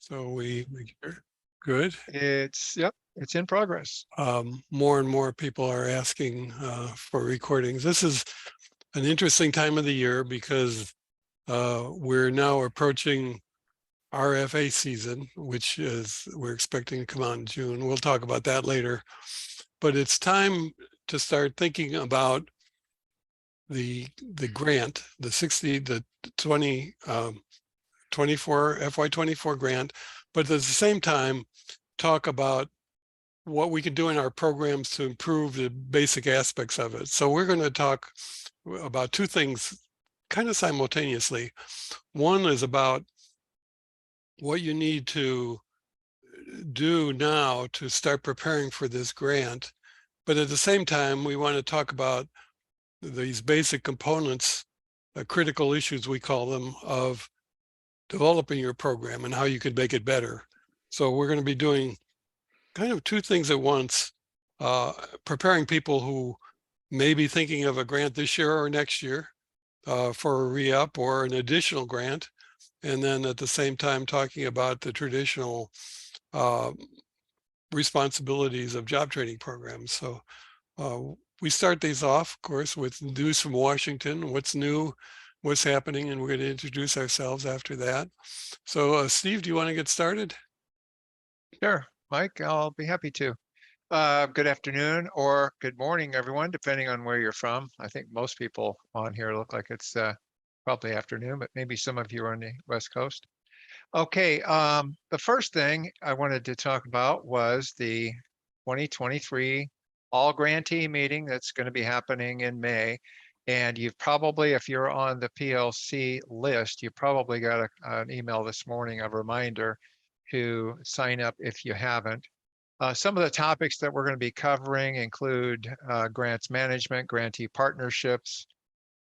So good. Yep, it's in progress. More and more people are asking for recordings. This is an interesting time of the year because we're now approaching RFA season, which is we're expecting to come out in June. We'll talk about that later. But it's time to start thinking about the grant, the 24 FY24 grant, but at the same time talk about what we can do in our programs to improve the basic aspects of it. So we're going to talk about two things kind of simultaneously. One is about what you need to do now to start preparing for this grant. But at the same time, we want to talk about these basic components, critical issues, we call them, of developing your program and how you could make it better. So we're going to be doing kind of two things at once, preparing people who may be thinking of a grant this year or next year for a re-up or an additional grant. And then at the same time, talking about the traditional responsibilities of job training programs. So we start these off, of course, with news from Washington, what's new, what's happening, and we're going to introduce ourselves after that. So Steve, do you want to get started? Sure, Mike, I'll be happy to. Good afternoon or good morning, everyone, depending on where you're from. I think most people on here look like it's probably afternoon, but maybe some of you are on the West Coast. Okay, the first thing I wanted to talk about was the 2023 all grantee meeting that's going to be happening in May. And you've probably, if you're on the PLC list, you probably got an email this morning, a reminder to sign up if you haven't. Some of the topics that we're going to be covering include grants management, grantee partnerships,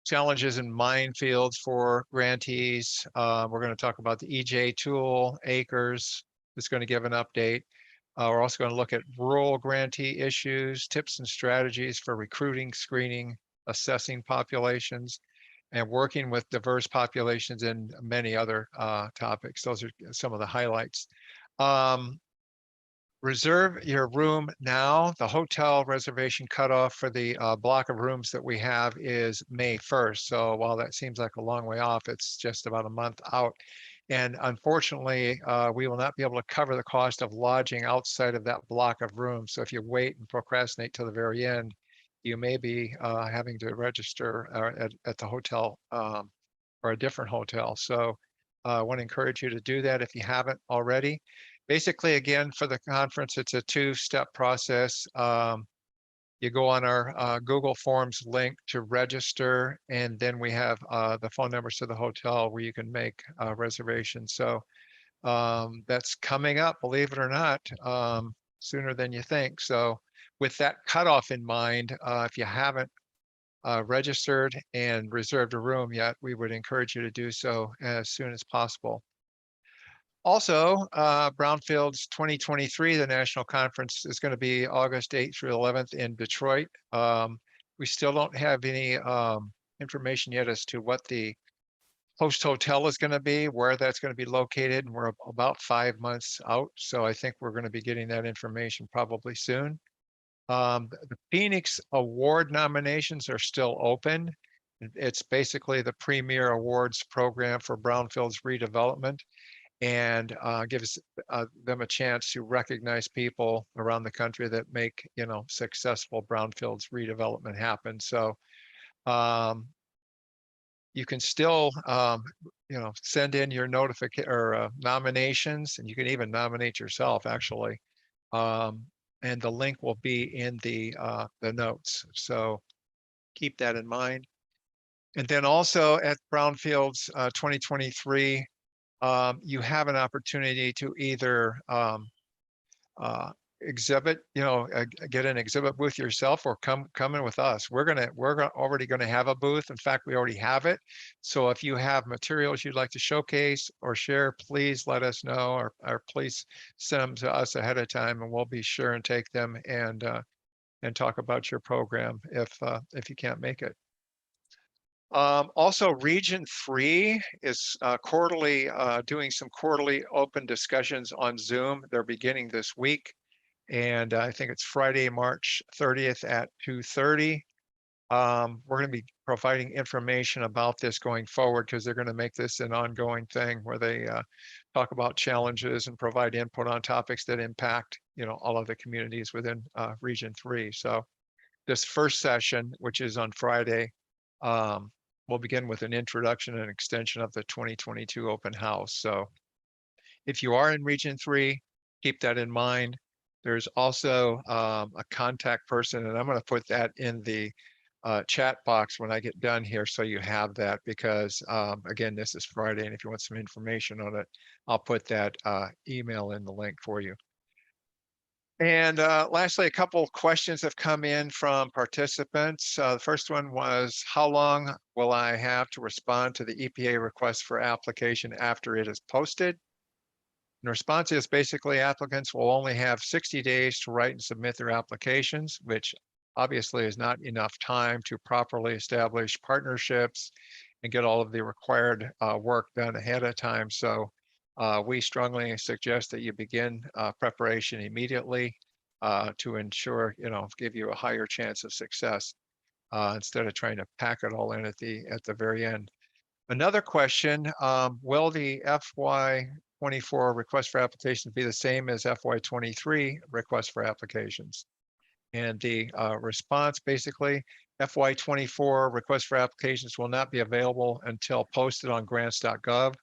challenges and minefields for grantees. We're going to talk about the EJ tool, ACRES is going to give an update. We're also going to look at rural grantee issues, tips and strategies for recruiting, screening, assessing populations, and working with diverse populations and many other topics. Those are some of the highlights. Reserve your room now. The hotel reservation cutoff for the block of rooms that we have is May 1st. So while that seems like a long way off, it's just about a month out. And unfortunately, we will not be able to cover the cost of lodging outside of that block of rooms. So if you wait and procrastinate till the very end, you may be having to register at the hotel or a different hotel. So I want to encourage you to do that if you haven't already. Basically, again, for the conference, it's a two-step process. You go on our Google Forms link to register, and then we have the phone numbers to the hotel where you can make reservations. So that's coming up, believe it or not, sooner than you think. So with that cutoff in mind, if you haven't registered and reserved a room yet, we would encourage you to do so as soon as possible. Also, Brownfield's 2023, the national conference, is going to be August 8th through 11th in Detroit. We still don't have any information yet as to what the host hotel is going to be, where that's going to be located, and we're about 5 months out. So I think we're going to be getting that information probably soon. The Phoenix Award nominations are still open. It's basically the premier awards program for Brownfield's redevelopment, and gives them a chance to recognize people around the country that make, successful brownfields redevelopment happen. So you can still, send in your nominations, and you can even nominate yourself, actually. And the link will be in the notes. So keep that in mind. And then also at Brownfields 2023, you have an opportunity to either exhibit, get an exhibit booth yourself, or come in with us. We're already gonna have a booth. In fact, we already have it. So if you have materials you'd like to showcase or share, please let us know, or please send them to us ahead of time, and we'll be sure and take them and talk about your program if you can't make it. Also, Region 3 is quarterly, doing some quarterly open discussions on Zoom. They're beginning this week. And I think it's Friday, March 30th at 2:30. We're going to be providing information about this going forward because they're going to make this an ongoing thing where they talk about challenges and provide input on topics that impact, all of the communities within Region 3. So this first session, which is on Friday, we'll begin with an introduction and extension of the 2022 open house. So if you are in Region 3, keep that in mind. There's also a contact person, and I'm going to put that in the chat box when I get done here, so you have that, because again, this is Friday, and if you want some information on it, I'll put that email in the link for you. And lastly, a couple of questions have come in from participants. The first one was, how long will I have to respond to the EPA request for application after it is posted? The response is basically applicants will only have 60 days to write and submit their applications, which obviously is not enough time to properly establish partnerships and get all of the required work done ahead of time. So we strongly suggest that you begin preparation immediately to ensure, give you a higher chance of success instead of trying to pack it all in at the very end. Another question, will the FY24 request for applications be the same as FY23 request for applications? And the response, basically, FY24 request for applications will not be available until posted on grants.gov.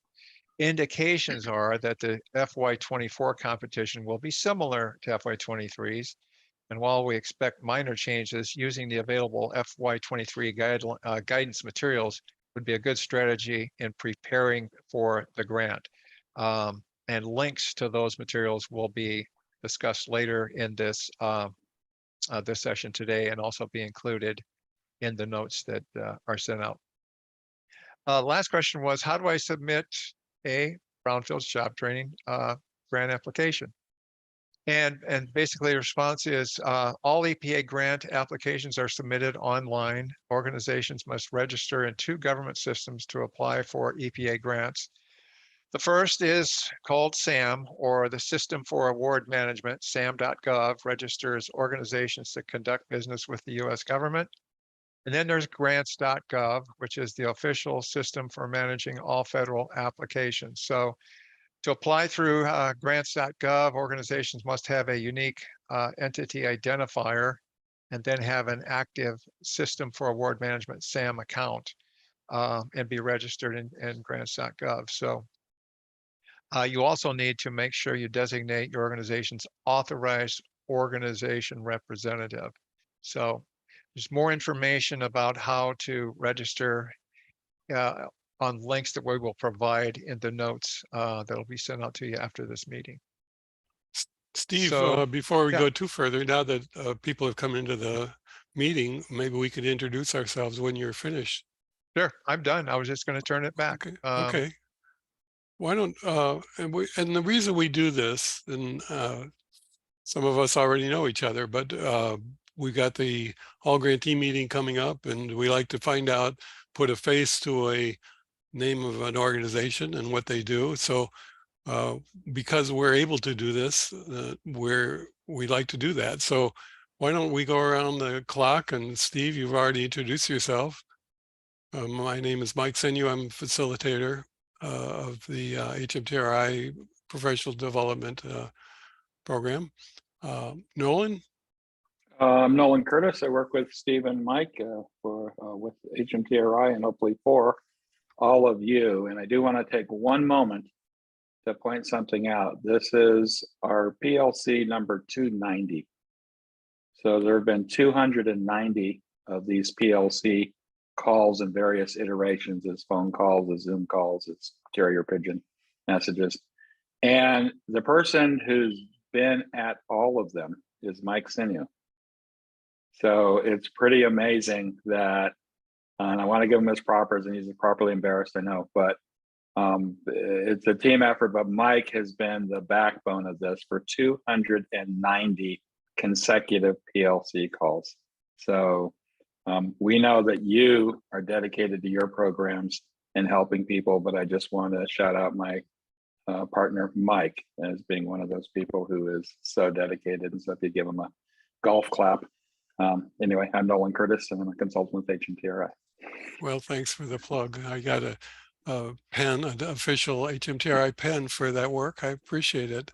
Indications are that the FY24 competition will be similar to FY23's. And while we expect minor changes, using the available FY23 guidance materials would be a good strategy in preparing for the grant. And links to those materials will be discussed later in this this session today, and also be included in the notes that are sent out. Last question was, how do I submit a brownfields job training grant application? And basically the response is all EPA grant applications are submitted online. Organizations must register in 2 government systems to apply for EPA grants. The first is called SAM, or the System for Award Management. SAM.gov registers organizations that conduct business with the US government. And then there's grants.gov, which is the official system for managing all federal applications. So to apply through grants.gov, organizations must have a unique entity identifier and then have an active System for Award Management SAM account and be registered in grants.gov. So you also need to make sure you designate your organization's authorized organization representative. So there's more information about how to register on links that we will provide in the notes that'll be sent out to you after this meeting. Steve, So, before we yeah. go too further, now that people have come into the meeting, maybe we could introduce ourselves when you're finished. Sure, I'm done. I was just going to turn it back. Okay. Okay. Why don't and the reason we do this, and some of us already know each other, but we got the all grantee meeting coming up, and we like to find out, put a face to a name of an organization and what they do. So because we're able to do this, we like to do that. So why don't we go around the clock? And Steve, you've already introduced yourself. My name is Mike Senu. I'm facilitator of the HMTRI Professional Development Program. Nolan? I'm Nolan Curtis. I work with Steve and Mike with HMTRI, and hopefully for all of you. And I do want to take one moment to point something out. This is our PLC number 290. So there have been 290 of these PLC calls in various iterations, as phone calls, as Zoom calls, as carrier pigeon messages. And the person who's been at all of them is Mike Senu. So it's pretty amazing that, and I want to give him his propers, and he's properly embarrassed, I know, but it's a team effort, but Mike has been the backbone of this for 290 consecutive PLC calls. So We know that you are dedicated to your programs and helping people, but I just want to shout out my partner, Mike, as being one of those people who is so dedicated. And so if you give him a golf clap. Anyway, I'm Nolan Curtis and I'm a consultant with HMTRI. Well, thanks for the plug. I got a pen, an official HMTRI pen for that work. I appreciate it.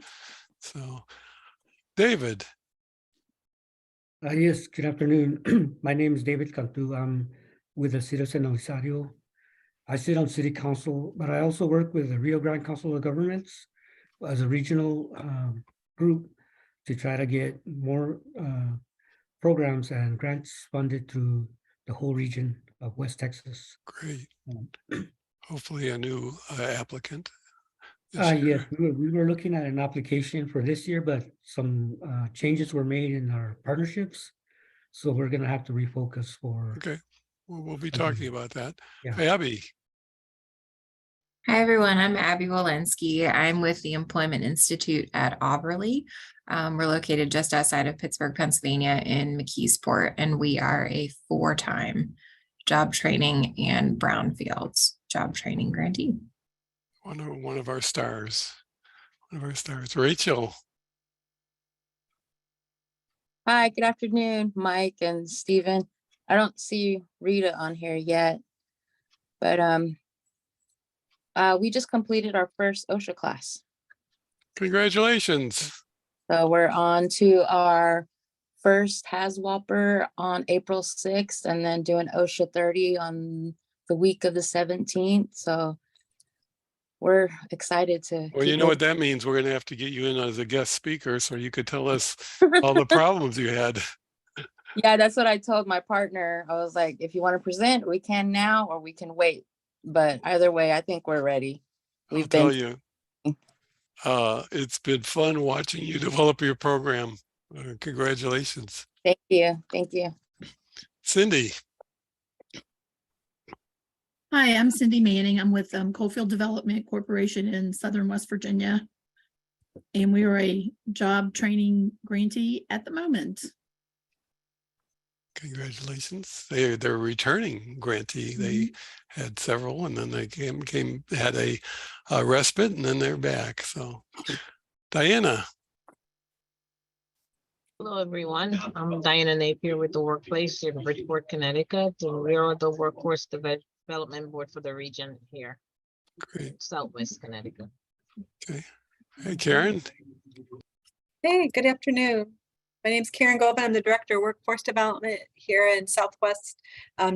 So, David. Yes, good afternoon. My name is David Cantu. I'm with the Citizen of Rosario. I sit on city council, but I also work with the Rio Grande Council of Governments as a regional group to try to get more programs and grants funded through the whole region of West Texas. Great. Hopefully a new applicant. this Yes, year. we were looking at an application for this year, but some changes were made in our partnerships. So we're gonna have to refocus for. Okay. Well, we'll be Okay. talking about that. Yeah. Abby. Hi, everyone. I'm Abby Walensky. I'm with the Employment Institute at Auberly. We're located just outside of Pittsburgh, Pennsylvania in McKeesport, and we are a 4-time job training and brownfields job training grantee. One of our stars. One of our stars. Rachel. Hi, good afternoon, Mike and Stephen. I don't see Rita on here yet, but we just completed our first OSHA class. Congratulations. So we're on to our first HAZWOPER on April 6th and then doing OSHA 30 on the week of the 17th. So we're excited to. Well, you know what that means. We're going to have to get you in as a guest speaker so you could tell us all the problems you had. Yeah, that's what I told my partner. I was like, if you want to present, we can now or we can wait. But either way, I think we're ready. I'll tell you, it's been fun watching you develop your program. Congratulations. Thank you. Thank you. Cindy. Hi, I'm Cindy Manning. I'm with Coalfield Development Corporation in Southern West Virginia. And we are a job training grantee at the moment. Congratulations. They're returning grantee. They had several and then they had a respite and then they're back. So Diana. Hello, everyone. I'm Diana Napier with the Workplace in Bridgeport, Connecticut, and we are the Workforce Development Board for the region here, Great. Southwest Connecticut. Okay. Hey, Karen. Hey, good afternoon. My name is Karen Goldman. I'm the Director of Workforce Development here in Southwest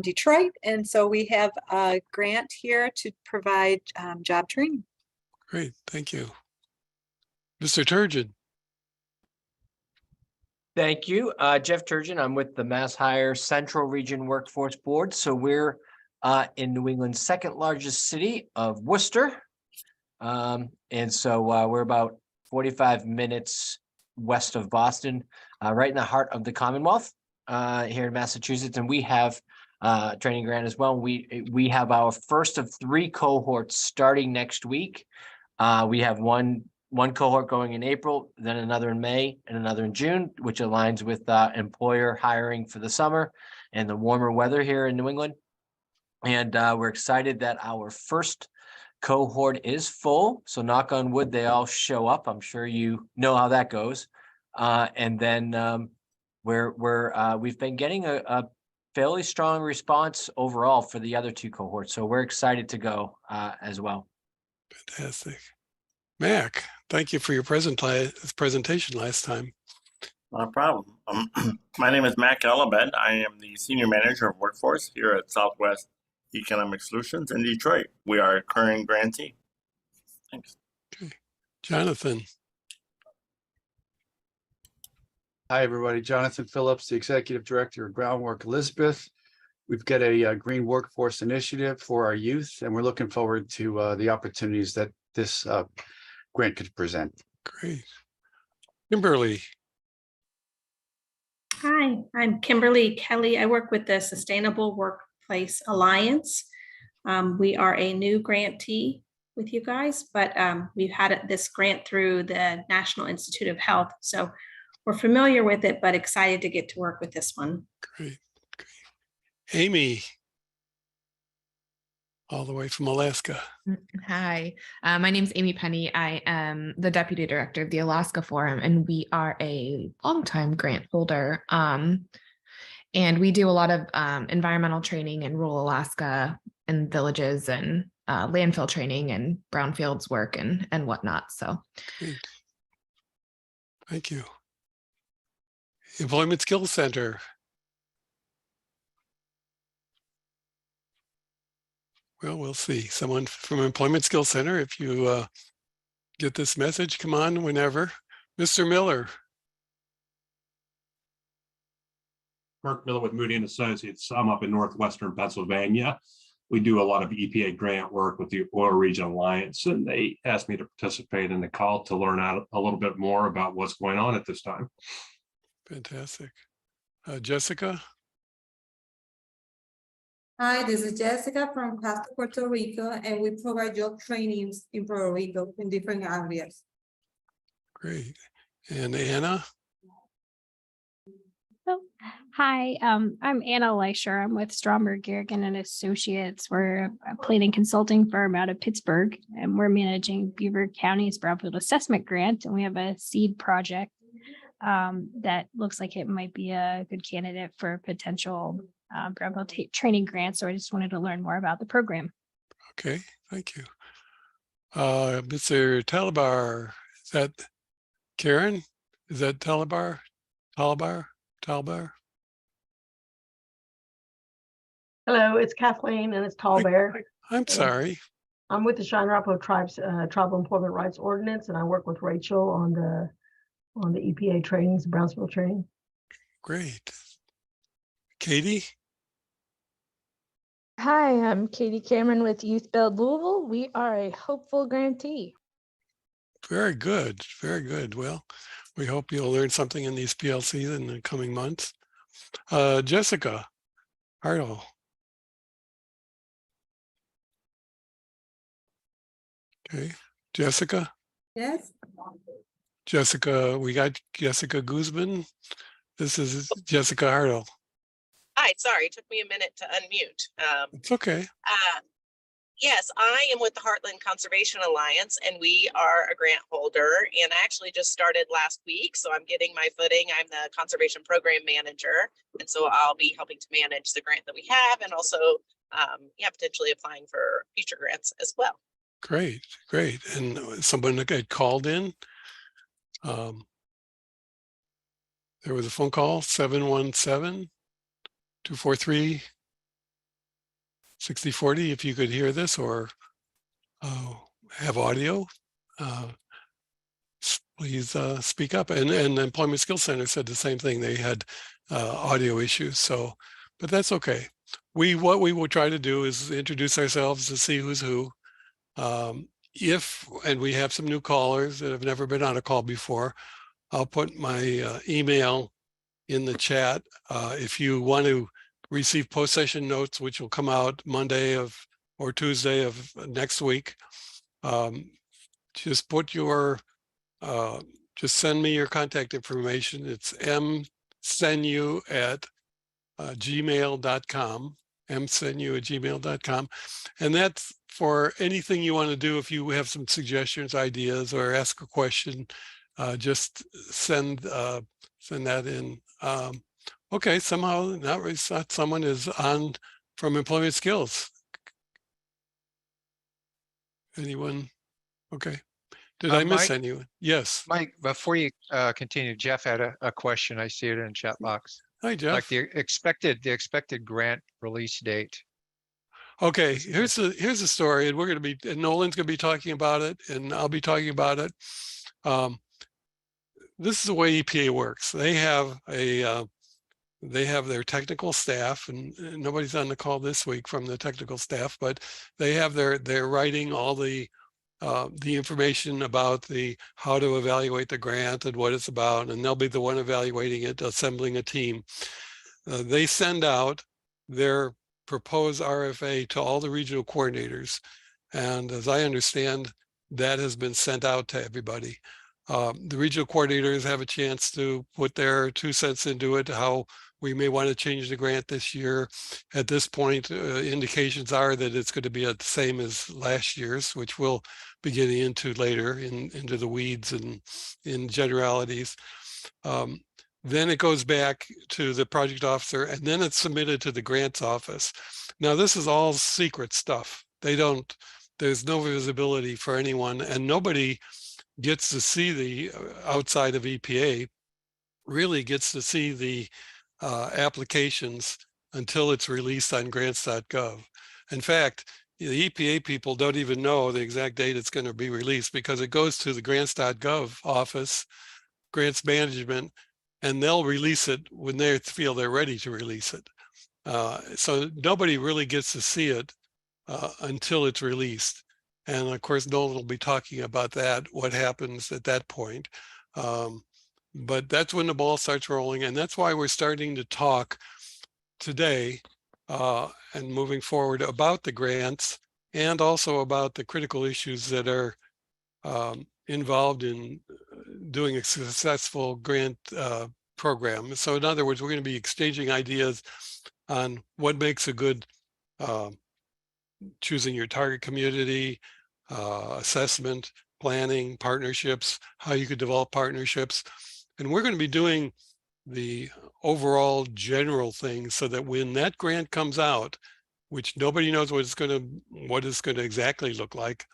Detroit. And so we have a grant here to provide job training. Great. Thank you. Mr. Turgeon. Thank you. Jeff Turgeon. I'm with the Mass Hire Central Region Workforce Board. So we're in New England's second largest city of Worcester. And so we're about 45 minutes west of Boston, right in the heart of the Commonwealth here in Massachusetts. And we have training grant as well. We have our first of 3 cohorts starting next week. We have one cohort going in April, then another in May and another in June, which aligns with employer hiring for the summer and the warmer weather here in New England. And we're excited that our first cohort is full. So knock on wood, they all show up. I'm sure you know how that goes. And then we've been getting a fairly strong response overall for the other 2 cohorts. So we're excited to go as well. Fantastic. Mac, thank you for your presentation last time. Not a problem. My name is Mac Alabed. I am the Senior Manager of Workforce here at Southwest Economic Solutions in Detroit. We are a current grantee. Thanks. Okay. Jonathan. Hi, everybody. Jonathan Phillips, the Executive Director of Groundwork Elizabeth. We've got a green workforce initiative for our youth, and we're looking forward to the opportunities that this grant could present. Great. Kimberly. Hi, I'm Kimberly Kelly. I work with the Sustainable Workplace Alliance. We are a new grantee with you guys, but we've had this grant through the National Institute of Health. So we're familiar with it, but excited to get to work with this one. Great. Amy, all the way from Alaska. Hi, my name is Amy Penny. I am the Deputy Director of the Alaska Forum, and we are a longtime grant holder. And we do a lot of environmental training in rural Alaska and villages and landfill training and brownfields work and whatnot. So Great. Thank you. Employment Skills Center. Well, we'll see. Someone from Employment Skills Center, if you get this message, come on whenever. Mr. Miller. Mark Miller with Moody and Associates. I'm up in northwestern Pennsylvania. We do a lot of EPA grant work with the Oil Region Alliance, and they asked me to participate in the call to learn out a little bit more about what's going on at this time. Fantastic. Jessica. Hi, this is Jessica from Pasto, Puerto Rico, and we provide job trainings in Puerto Rico in different areas. Great. And Anna. Oh, hi, I'm Anna Leischer. I'm with Stromberg, Garrigan and Associates. We're a planning consulting firm out of Pittsburgh, and we're managing Beaver County's Brownfield Assessment Grant. And we have a seed project that looks like it might be a good candidate for potential Brownfield training grants. So I just wanted to learn more about the program. Okay, thank you. Mr. Talabar, is that Karen? Is that Talabar? Talbar? Hello, it's Kathleen and it's Tall Bear. I'm sorry. I'm with the Cheyenne Arapaho Tribes Tribal Employment Rights Ordinance, and I work with Rachel on the EPA trainings, Brownsville training. Great. Katie? Hi, I'm Katie Cameron with Youth Build Louisville. We are a hopeful grantee. Very good. Very good. Well, we hope you'll learn something in these PLCs in the coming months. Jessica Hartle. Okay, Jessica. Yes. Jessica, we got Jessica Guzman. This is Jessica Hartle. Hi, sorry, it took me a minute to unmute. It's okay. Yes, I am with the Heartland Conservation Alliance, and we are a grant holder. And I actually just started last week, so I'm getting my footing. I'm the conservation program manager, and so I'll be helping to manage the grant that we have, and also, potentially applying for future grants as well. Great, great. And someone that got called in. There was a phone call, 717-243-6040. If you could hear this or have audio, please speak up. And the Employment Skills Center said the same thing. They had audio issues. So, but that's okay. What we will try to do is introduce ourselves to see who's who. And we have some new callers that have never been on a call before, I'll put my email in the chat. If you want to receive post-session notes, which will come out Monday or Tuesday of next week, just put your, just send me your contact information. It's msenu@gmail.com, msenu@gmail.com. And that's for anything you want to do. If you have some suggestions, ideas, or ask a question, just send that in. Okay, somehow not really thought someone is on from Employment Skills. Anyone? Okay. Did I miss Mike, anyone? Yes. Mike, before you continue, Jeff had a question. I see it in the chat box. Hi, Jeff. Like the expected grant release date. Okay, here's the story, and we're going to be, and Nolan's going to be talking about it, and I'll be talking about it. This is the way EPA works. They have their technical staff, and nobody's on the call this week from the technical staff, but they have they're writing all the information about how to evaluate the grant and what it's about, and they'll be the one evaluating it, assembling a team. They send out their proposed RFA to all the regional coordinators, and as I understand, that has been sent out to everybody. The regional coordinators have a chance to put their 2 cents into it, how we may want to change the grant this year. At this point, indications are that it's going to be the same as last year's, which we'll be getting into later into the weeds and in generalities. Then it goes back to the project officer, and then it's submitted to the grants office. Now, this is all secret stuff. There's no visibility for anyone, and nobody gets to see the outside of EPA, really gets to see the applications until it's released on grants.gov. In fact, the EPA people don't even know the exact date it's going to be released, because it goes to the grants.gov office, grants management, and they'll release it when they feel they're ready to release it. So nobody really gets to see it until it's released. And of course, Nolan will be talking about that, what happens at that point. But that's when the ball starts rolling. And that's why we're starting to talk today and moving forward about the grants, and also about the critical issues that are involved in doing a successful grant program. So in other words, we're going to be exchanging ideas on what makes a good choosing your target community, assessment, planning, partnerships, how you could develop partnerships. And we're going to be doing the overall general things so that when that grant comes out, which nobody knows what it's going to exactly look like,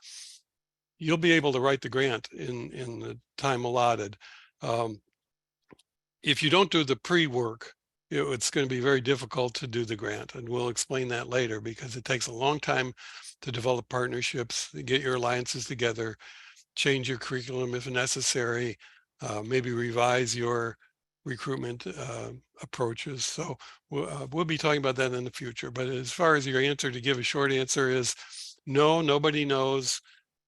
you'll be able to write the grant in the time allotted. If you don't do the pre-work, it's going to be very difficult to do the grant, and we'll explain that later, because it takes a long time to develop partnerships, get your alliances together, change your curriculum if necessary, maybe revise your recruitment approaches. So we'll be talking about that in the future. But as far as your answer, to give a short answer, is no, nobody knows.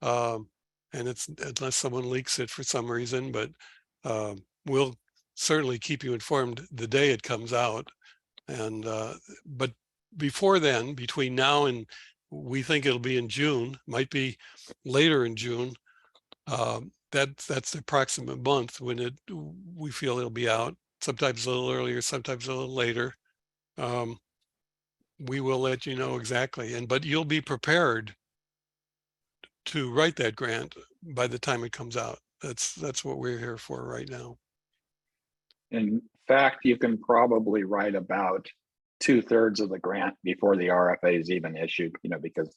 And it's unless someone leaks it for some reason, but we'll certainly keep you informed the day it comes out. And but before then, between now and, we think it'll be in June, might be later in June, that's the approximate month when we feel it'll be out, sometimes a little earlier, sometimes a little later. We will let you know exactly, but you'll be prepared to write that grant by the time it comes out. That's what we're here for right now. In fact, you can probably write about 2/3 of the grant before the RFA is even issued, because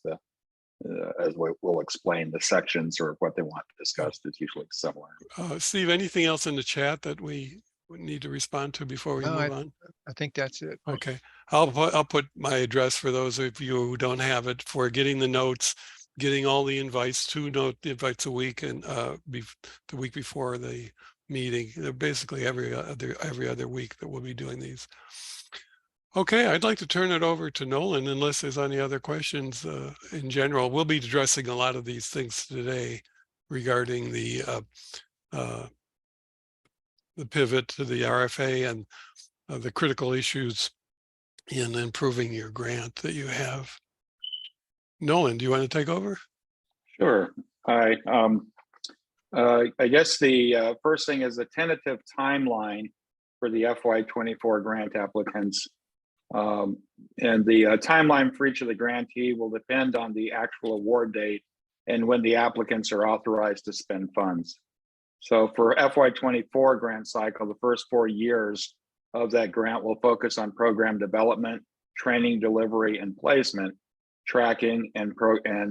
as we'll explain, the sections or what they want discussed is usually similar. Steve, anything else in the chat that we need to respond to before we move on? I think that's it. Okay, I'll put my address for those of you who don't have it, for getting the notes, getting all the invites, 2 invites a week, and the week before the meeting. They're basically every other week that we'll be doing these. Okay, I'd like to turn it over to Nolan, unless there's any other questions in general. We'll be addressing a lot of these things today regarding the pivot to the RFA and the critical issues in improving your grant that you have. Nolan, do you want to take over? Sure. Hi. I guess the first thing is a tentative timeline for the FY24 grant applicants. And the timeline for each of the grantee will depend on the actual award date and when the applicants are authorized to spend funds. So for FY24 grant cycle, the first 4 years of that grant will focus on program development, training, delivery, and placement, tracking, and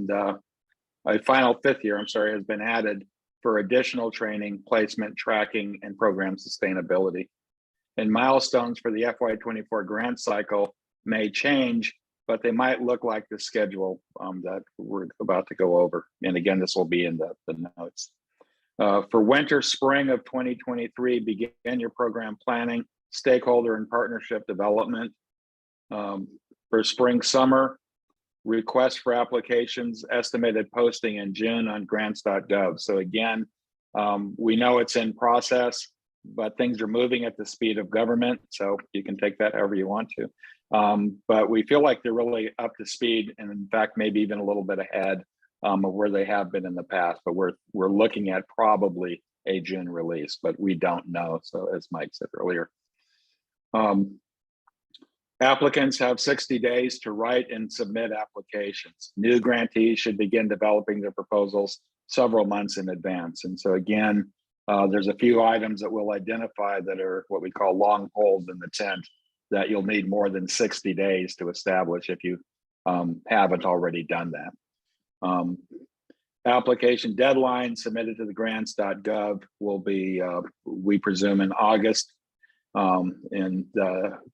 a final 5th year, has been added for additional training, placement, tracking, and program sustainability. And milestones for the FY24 grant cycle may change, but they might look like the schedule that we're about to go over. And again, this will be in the notes. For winter, spring of 2023, begin your program planning, stakeholder and partnership development. For spring, summer, request for applications, estimated posting in June on grants.gov. So again, we know it's in process, but things are moving at the speed of government. So you can take that however you want to. But we feel like they're really up to speed, and in fact, maybe even a little bit ahead of where they have been in the past. But we're looking at probably a June release, but we don't know. So as Mike said earlier, applicants have 60 days to write and submit applications. New grantees should begin developing their proposals several months in advance. And so again, there's a few items that we'll identify that are what we call long poles in the tent that you'll need more than 60 days to establish if you haven't already done that. Application deadline submitted to the grants.gov will be, we presume, in August. And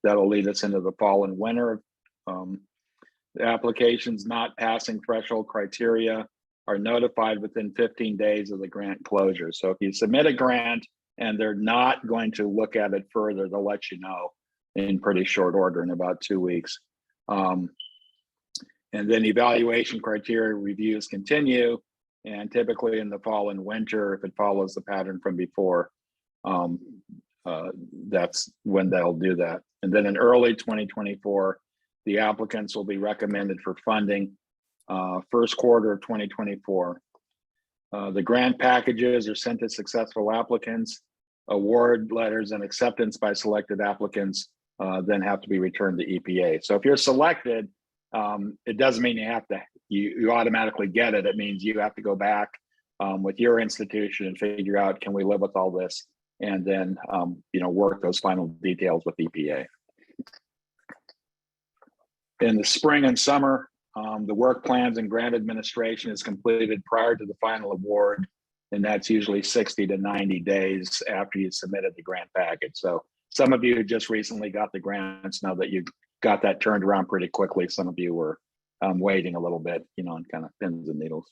that'll lead us into the fall and winter. The applications not passing threshold criteria are notified within 15 days of the grant closure. So if you submit a grant and they're not going to look at it further, they'll let you know in pretty short order, in about 2 weeks. And then evaluation criteria reviews continue. And typically in the fall and winter, if it follows the pattern from before, that's when they'll do that. And then in early 2024, the applicants will be recommended for funding first quarter of 2024. The grant packages are sent to successful applicants. Award letters and acceptance by selected applicants then have to be returned to EPA. So if you're selected, it doesn't mean you automatically get it. It means you have to go back with your institution and figure out, can we live with all this? And then work those final details with EPA. In the spring and summer, the work plans and grant administration is completed prior to the final award, and that's usually 60 to 90 days after you submitted the grant package. So some of you who just recently got the grants know that you got that turned around pretty quickly. Some of you were waiting a little bit, on kind of pins and needles.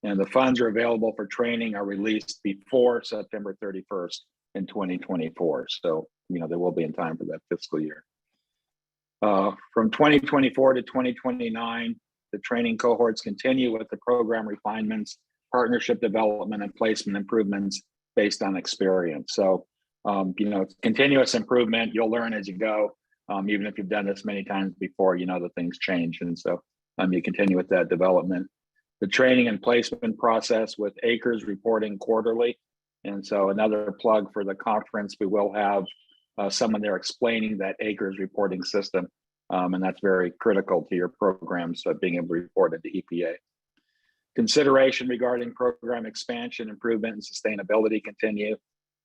And the funds are available for training are released before September 31st in 2024. So, they will be in time for that fiscal year. From 2024 to 2029, the training cohorts continue with the program refinements, partnership development, and placement improvements based on experience. So, it's continuous improvement. You'll learn as you go. Even if you've done this many times before, that things change. And so you continue with that development. The training and placement process with ACRES reporting quarterly. And so another plug for the conference, we will have someone there explaining that ACRES reporting system. And that's very critical to your programs, being able to report into EPA. Consideration regarding program expansion, improvement, and sustainability continue.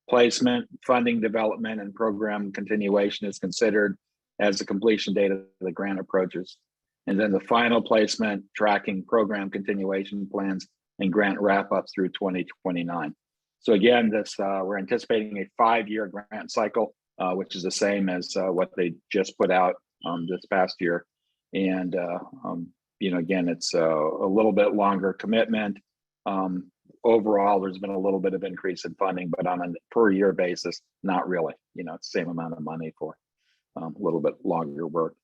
Placement, funding development, and program continuation is considered as the completion date of the grant approaches. And then the final placement, tracking program continuation plans and grant wrap-ups through 2029. So again, we're anticipating a 5-year grant cycle, which is the same as what they just put out this past year. And again, it's a little bit longer commitment. Overall, there's been a little bit of increase in funding, but on a per year basis, not really. It's the same amount of money for a little bit longer work.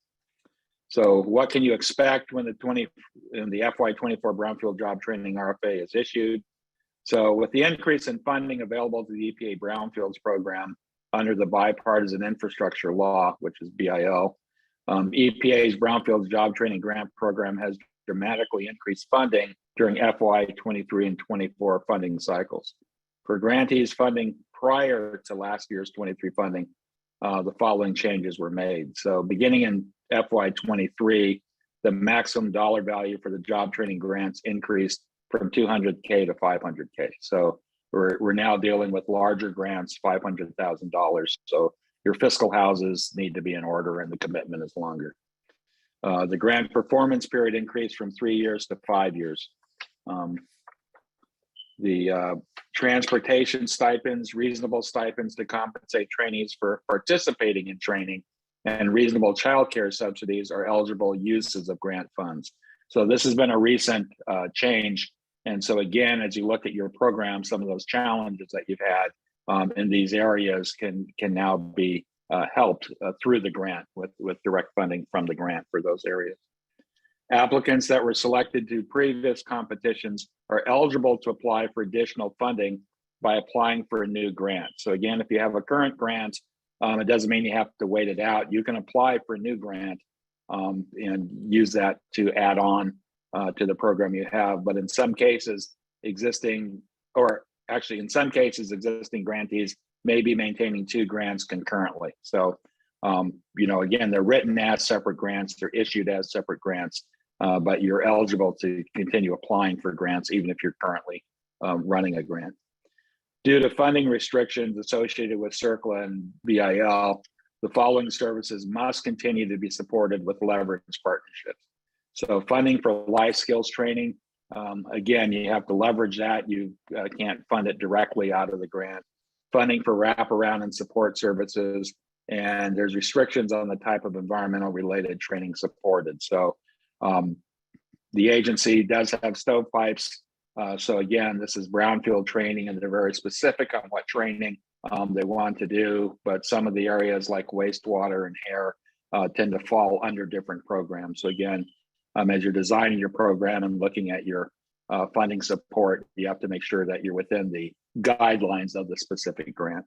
So what can you expect when the FY24 Brownfield Job Training RFA is issued? So with the increase in funding available to the EPA Brownfields program under the Bipartisan Infrastructure Law, which is BIL, EPA's Brownfields Job Training Grant Program has dramatically increased funding during FY23 and 24 funding cycles. For grantees funding prior to last year's 23 funding, the following changes were made. So beginning in FY23, the maximum dollar value for the job training grants increased from 200K to 500K. So we're now dealing with larger grants, $500,000. So your fiscal houses need to be in order and the commitment is longer. The grant performance period increased from 3 years to 5 years. The transportation stipends, reasonable stipends to compensate trainees for participating in training, and reasonable childcare subsidies are eligible uses of grant funds. So this has been a recent change. And so again, as you look at your program, some of those challenges that you've had in these areas can now be helped through the grant with direct funding from the grant for those areas. Applicants that were selected to previous competitions are eligible to apply for additional funding by applying for a new grant. So again, if you have a current grant, it doesn't mean you have to wait it out. You can apply for a new grant and use that to add on to the program you have. But in some cases, existing or actually, in some cases, existing grantees may be maintaining 2 grants concurrently. So, again, they're written as separate grants, they're issued as separate grants, but you're eligible to continue applying for grants even if you're currently running a grant. Due to funding restrictions associated with CERCLA and BIL, the following services must continue to be supported with leverage partnerships. So funding for life skills training, again, you have to leverage that. You can't fund it directly out of the grant. Funding for wraparound and support services, and there's restrictions on the type of environmental related training supported. So the agency does have stovepipes. So again, this is brownfield training, and they're very specific on what training they want to do, but some of the areas like wastewater and air tend to fall under different programs. So again, as you're designing your program and looking at your funding support, you have to make sure that you're within the guidelines of the specific grant.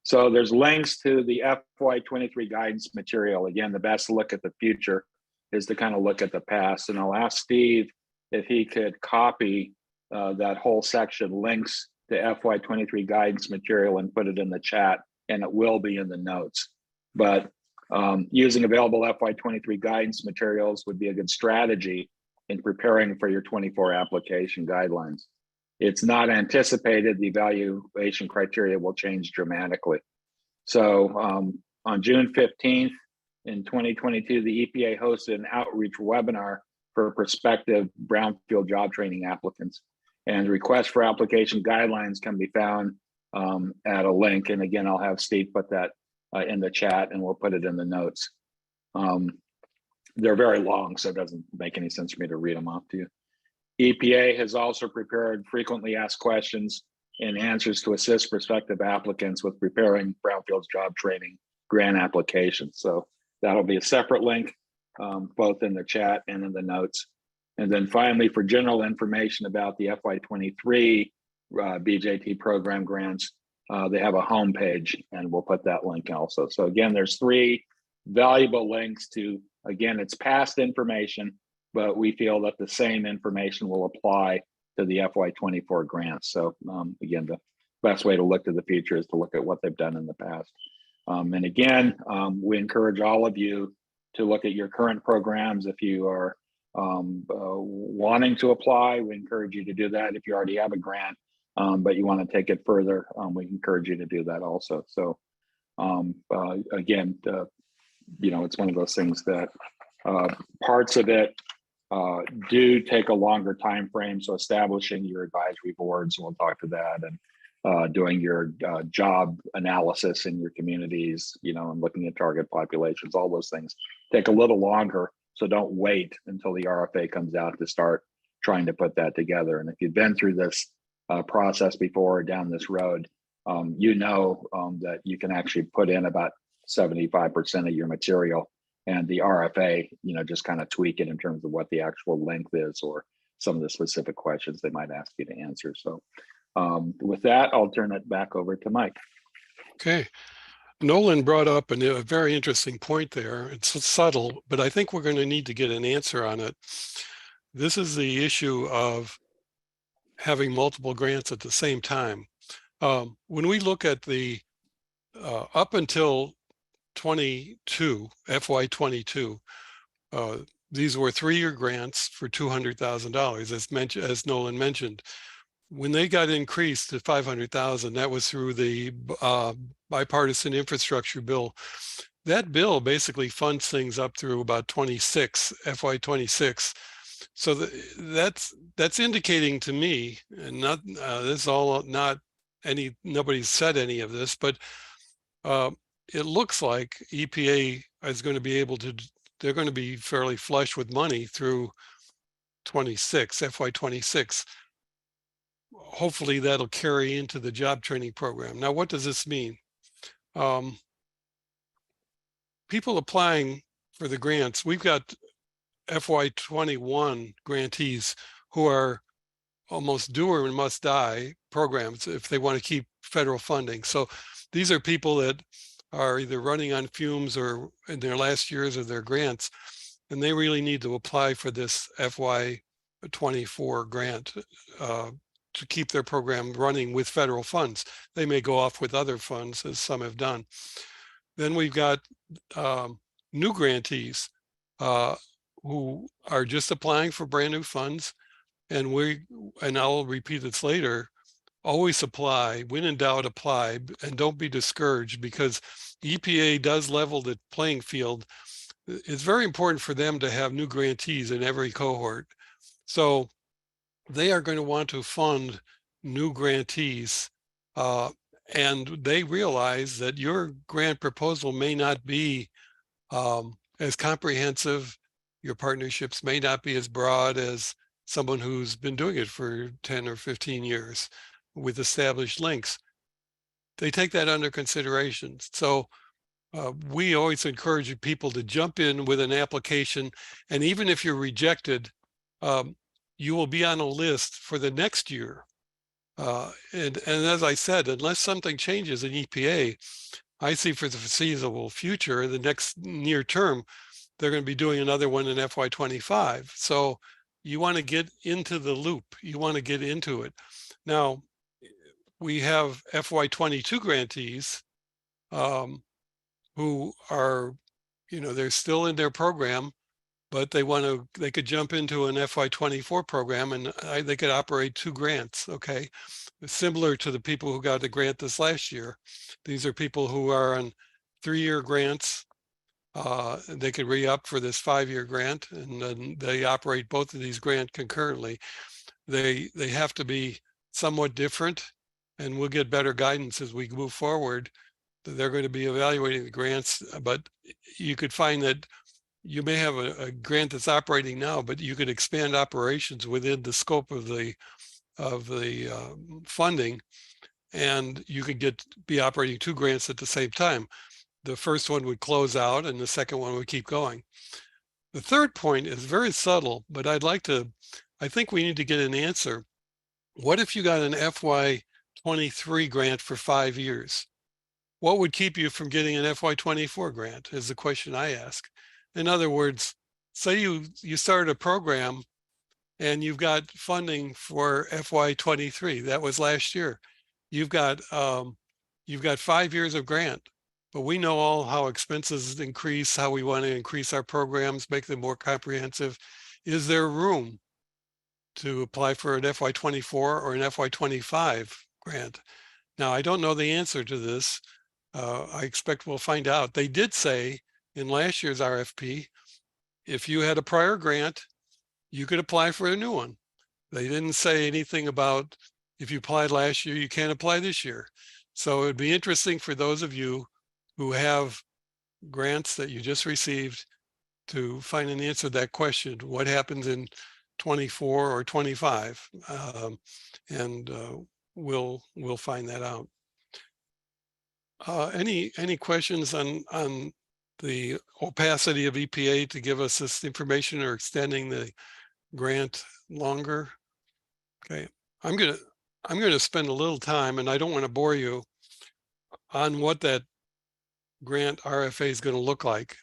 So there's links to the FY23 guidance material. Again, the best look at the future is to kind of look at the past. And I'll ask Steve if he could copy that whole section, links to FY23 guidance material, and put it in the chat, and it will be in the notes. But using available FY23 guidance materials would be a good strategy in preparing for your 24 application guidelines. It's not anticipated the evaluation criteria will change dramatically. So on June 15th in 2022, the EPA hosted an outreach webinar for prospective brownfield job training applicants. And requests for application guidelines can be found at a link. And again, I'll have Steve put that in the chat, and we'll put it in the notes. They're very long, so it doesn't make any sense for me to read them off to you. EPA has also prepared frequently asked questions and answers to assist prospective applicants with preparing brownfields job training grant applications. So that'll be a separate link, both in the chat and in the notes. And then finally, for general information about the FY23 BJT program grants, they have a homepage, and we'll put that link also. So again, there's 3 valuable links to, again, it's past information, but we feel that the same information will apply to the FY24 grants. So again, the best way to look to the future is to look at what they've done in the past. And again, we encourage all of you to look at your current programs. If you are wanting to apply, we encourage you to do that. If you already have a grant, but you want to take it further, we encourage you to do that also. So again, it's one of those things that parts of it do take a longer time frame. So establishing your advisory boards, and we'll talk to that, and doing your job analysis in your communities, and looking at target populations, all those things take a little longer. So don't wait until the RFA comes out to start trying to put that together. And if you've been through this process before, down this road, that you can actually put in about 75% of your material, and the RFA, just kind of tweak it in terms of what the actual length is or some of the specific questions they might ask you to answer. So with that, I'll turn it back over to Mike. Okay. Nolan brought up a very interesting point there. It's subtle, but I think we're going to need to get an answer on it. This is the issue of having multiple grants at the same time. When we look at the up until FY22, these were 3-year grants for $200,000, as Nolan mentioned. When they got increased to $500,000, that was through the bipartisan infrastructure bill. That bill basically funds things up through about FY26. So that's indicating to me, and not this is all not nobody's said any of this, but it looks like EPA is going to be they're going to be fairly flush with money through FY26. Hopefully that'll carry into the job training program. Now, what does this mean? People applying for the grants, we've got FY21 grantees who are almost do or must die programs if they want to keep federal funding. So these are people that are either running on fumes or in their last years of their grants, and they really need to apply for this FY24 grant to keep their program running with federal funds. They may go off with other funds, as some have done. Then we've got new grantees who are just applying for brand new funds. And I'll repeat this later, always apply, when in doubt, apply, and don't be discouraged, because EPA does level the playing field. It's very important for them to have new grantees in every cohort. So they are going to want to fund new grantees, and they realize that your grant proposal may not be as comprehensive. Your partnerships may not be as broad as someone who's been doing it for 10 or 15 years with established links. They take that under consideration. So we always encourage people to jump in with an application, and even if you're rejected, you will be on a list for the next year. And as I said, unless something changes in EPA, I see for the foreseeable future, the next near term, they're going to be doing another one in FY25. So you want to get into the loop. You want to get into it. Now, we have FY22 grantees who are, they're still in their program, but they could jump into an FY24 program, and they could operate 2 grants, okay? Similar to the people who got the grant this last year. These are people who are on 3-year grants. They could re-up for this 5-year grant, and then they operate both of these grants concurrently. They have to be somewhat different, and we'll get better guidance as we move forward. They're going to be evaluating the grants, but you could find that you may have a grant that's operating now, but you could expand operations within the scope of the funding, and you could be operating 2 grants at the same time. The first one would close out, and the second one would keep going. The third point is very subtle, but I think we need to get an answer. What if you got an FY23 grant for 5 years? What would keep you from getting an FY24 grant is the question I ask. In other words, say you started a program and you've got funding for FY23. That was last year. You've got 5 years of grant, but we know all how expenses increase, how we want to increase our programs, make them more comprehensive. Is there room to apply for an FY24 or an FY25 grant? Now, I don't know the answer to this. I expect we'll find out. They did say in last year's RFP, if you had a prior grant, you could apply for a new one. They didn't say anything about if you applied last year, you can't apply this year. So it'd be interesting for those of you who have grants that you just received to find an answer to that question. What happens in 24 or 25? And we'll find that out. Any questions on the opacity of EPA to give us this information or extending the grant longer? Okay, I'm gonna spend a little time, and I don't want to bore you, on what that grant RFA is going to look like.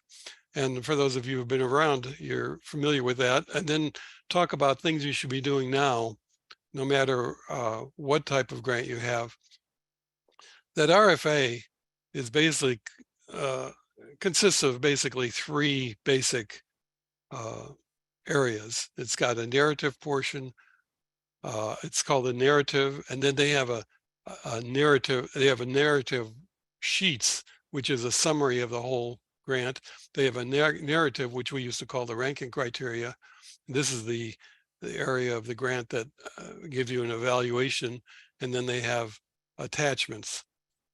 And for those of you who've been around, you're familiar with that. And then talk about things you should be doing now, no matter what type of grant you have. That RFA is basically consists of basically 3 basic areas. It's got a narrative portion. It's called a narrative, and then they have a narrative. They have a narrative sheets, which is a summary of the whole grant. They have a narrative, which we used to call the ranking criteria. This is the area of the grant that gives you an evaluation, and then they have attachments.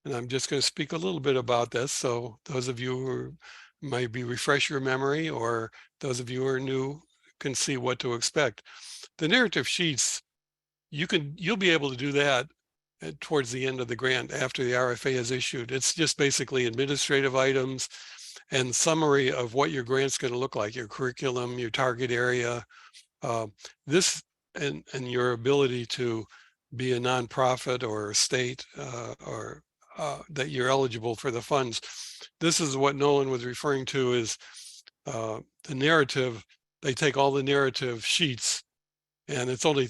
And I'm just going to speak a little bit about this, so those of you who might be refresh your memory, or those of you who are new can see what to expect. The narrative sheets, you'll be able to do that towards the end of the grant after the RFA is issued. It's just basically administrative items and summary of what your grant's going to look like, your curriculum, your target area, this and your ability to be a nonprofit or a state or that you're eligible for the funds. This is what Nolan was referring to is the narrative. They take all the narrative sheets and it's only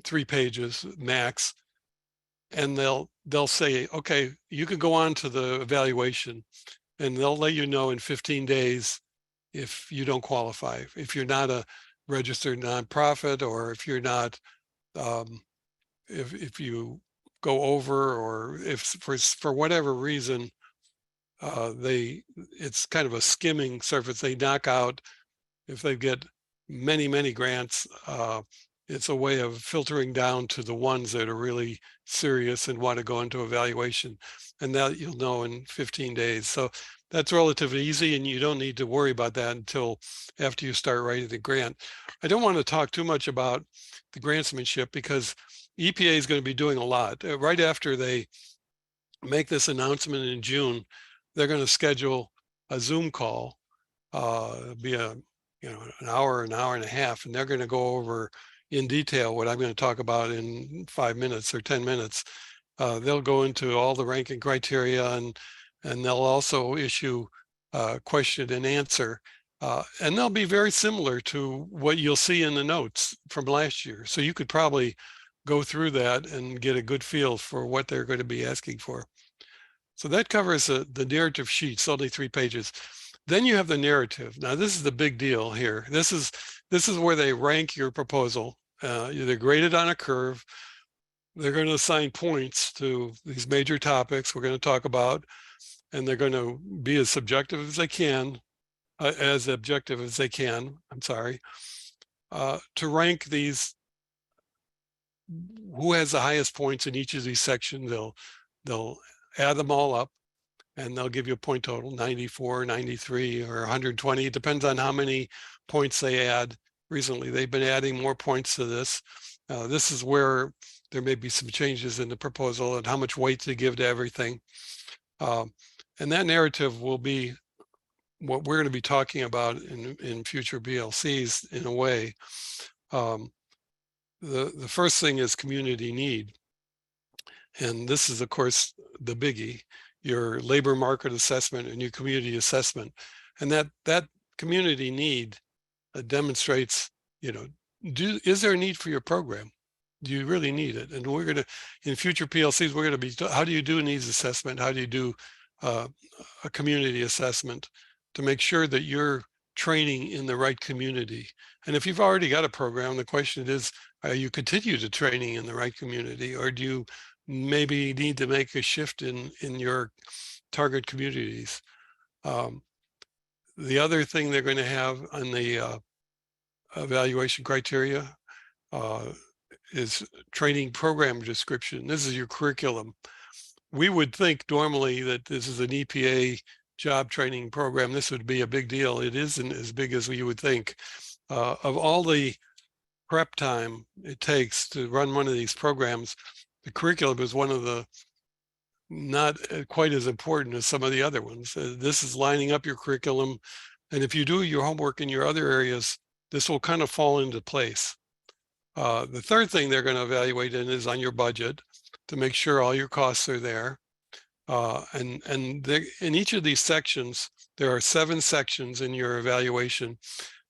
3 pages max. And they'll say, okay, you can go on to the evaluation, and they'll let you know in 15 days if you don't qualify, if you're not a registered nonprofit, or if you're not, if you go over, or if for whatever reason, it's kind of a skimming surface. They knock out, if they get many grants, it's a way of filtering down to the ones that are really serious and want to go into evaluation, and that you'll know in 15 days. So that's relatively easy, and you don't need to worry about that until after you start writing the grant. I don't want to talk too much about the grantsmanship, because EPA is going to be doing a lot. Right after they make this announcement in June, they're going to schedule a Zoom call, be a an hour and a half, and they're going to go over in detail what I'm going to talk about in 5 minutes or 10 minutes. They'll go into all the ranking criteria, and they'll also issue question and answer, and they'll be very similar to what you'll see in the notes from last year. So you could probably go through that and get a good feel for what they're going to be asking for. So that covers the narrative sheets, only 3 pages. Then you have the narrative. Now this is the big deal here. This is where they rank your proposal. They're graded on a curve. They're going to assign points to these major topics we're going to talk about, and they're going to be as subjective as they can, as objective as they can, I'm sorry, to rank these, who has the highest points in each of these sections. They'll add them all up, and they'll give you a point total, 94, 93, or 120. It depends on how many points they add. Recently, they've been adding more points to this. This is where there may be some changes in the proposal and how much weight to give to everything. And that narrative will be what we're going to be talking about in future BLCs in a way. The first thing is community need. And this is, of course, the biggie, your labor market assessment and your community assessment. And that community need demonstrates, is there a need for your program? Do you really need it? And we're going to, in future PLCs, we're going to be, how do you do a needs assessment? How do you do a community assessment to make sure that you're training in the right community? And if you've already got a program, the question is, are you continue to training in the right community, or do you maybe need to make a shift in your target communities? The other thing they're going to have on the evaluation criteria is training program description. This is your curriculum. We would think normally that this is an EPA job training program. This would be a big deal. It isn't as big as we would think. Of all the prep time it takes to run one of these programs, the curriculum is one of the not quite as important as some of the other ones. This is lining up your curriculum. And if you do your homework in your other areas, this will kind of fall into place. The third thing they're going to evaluate is on your budget to make sure all your costs are there. And in each of these sections, there are 7 sections in your evaluation.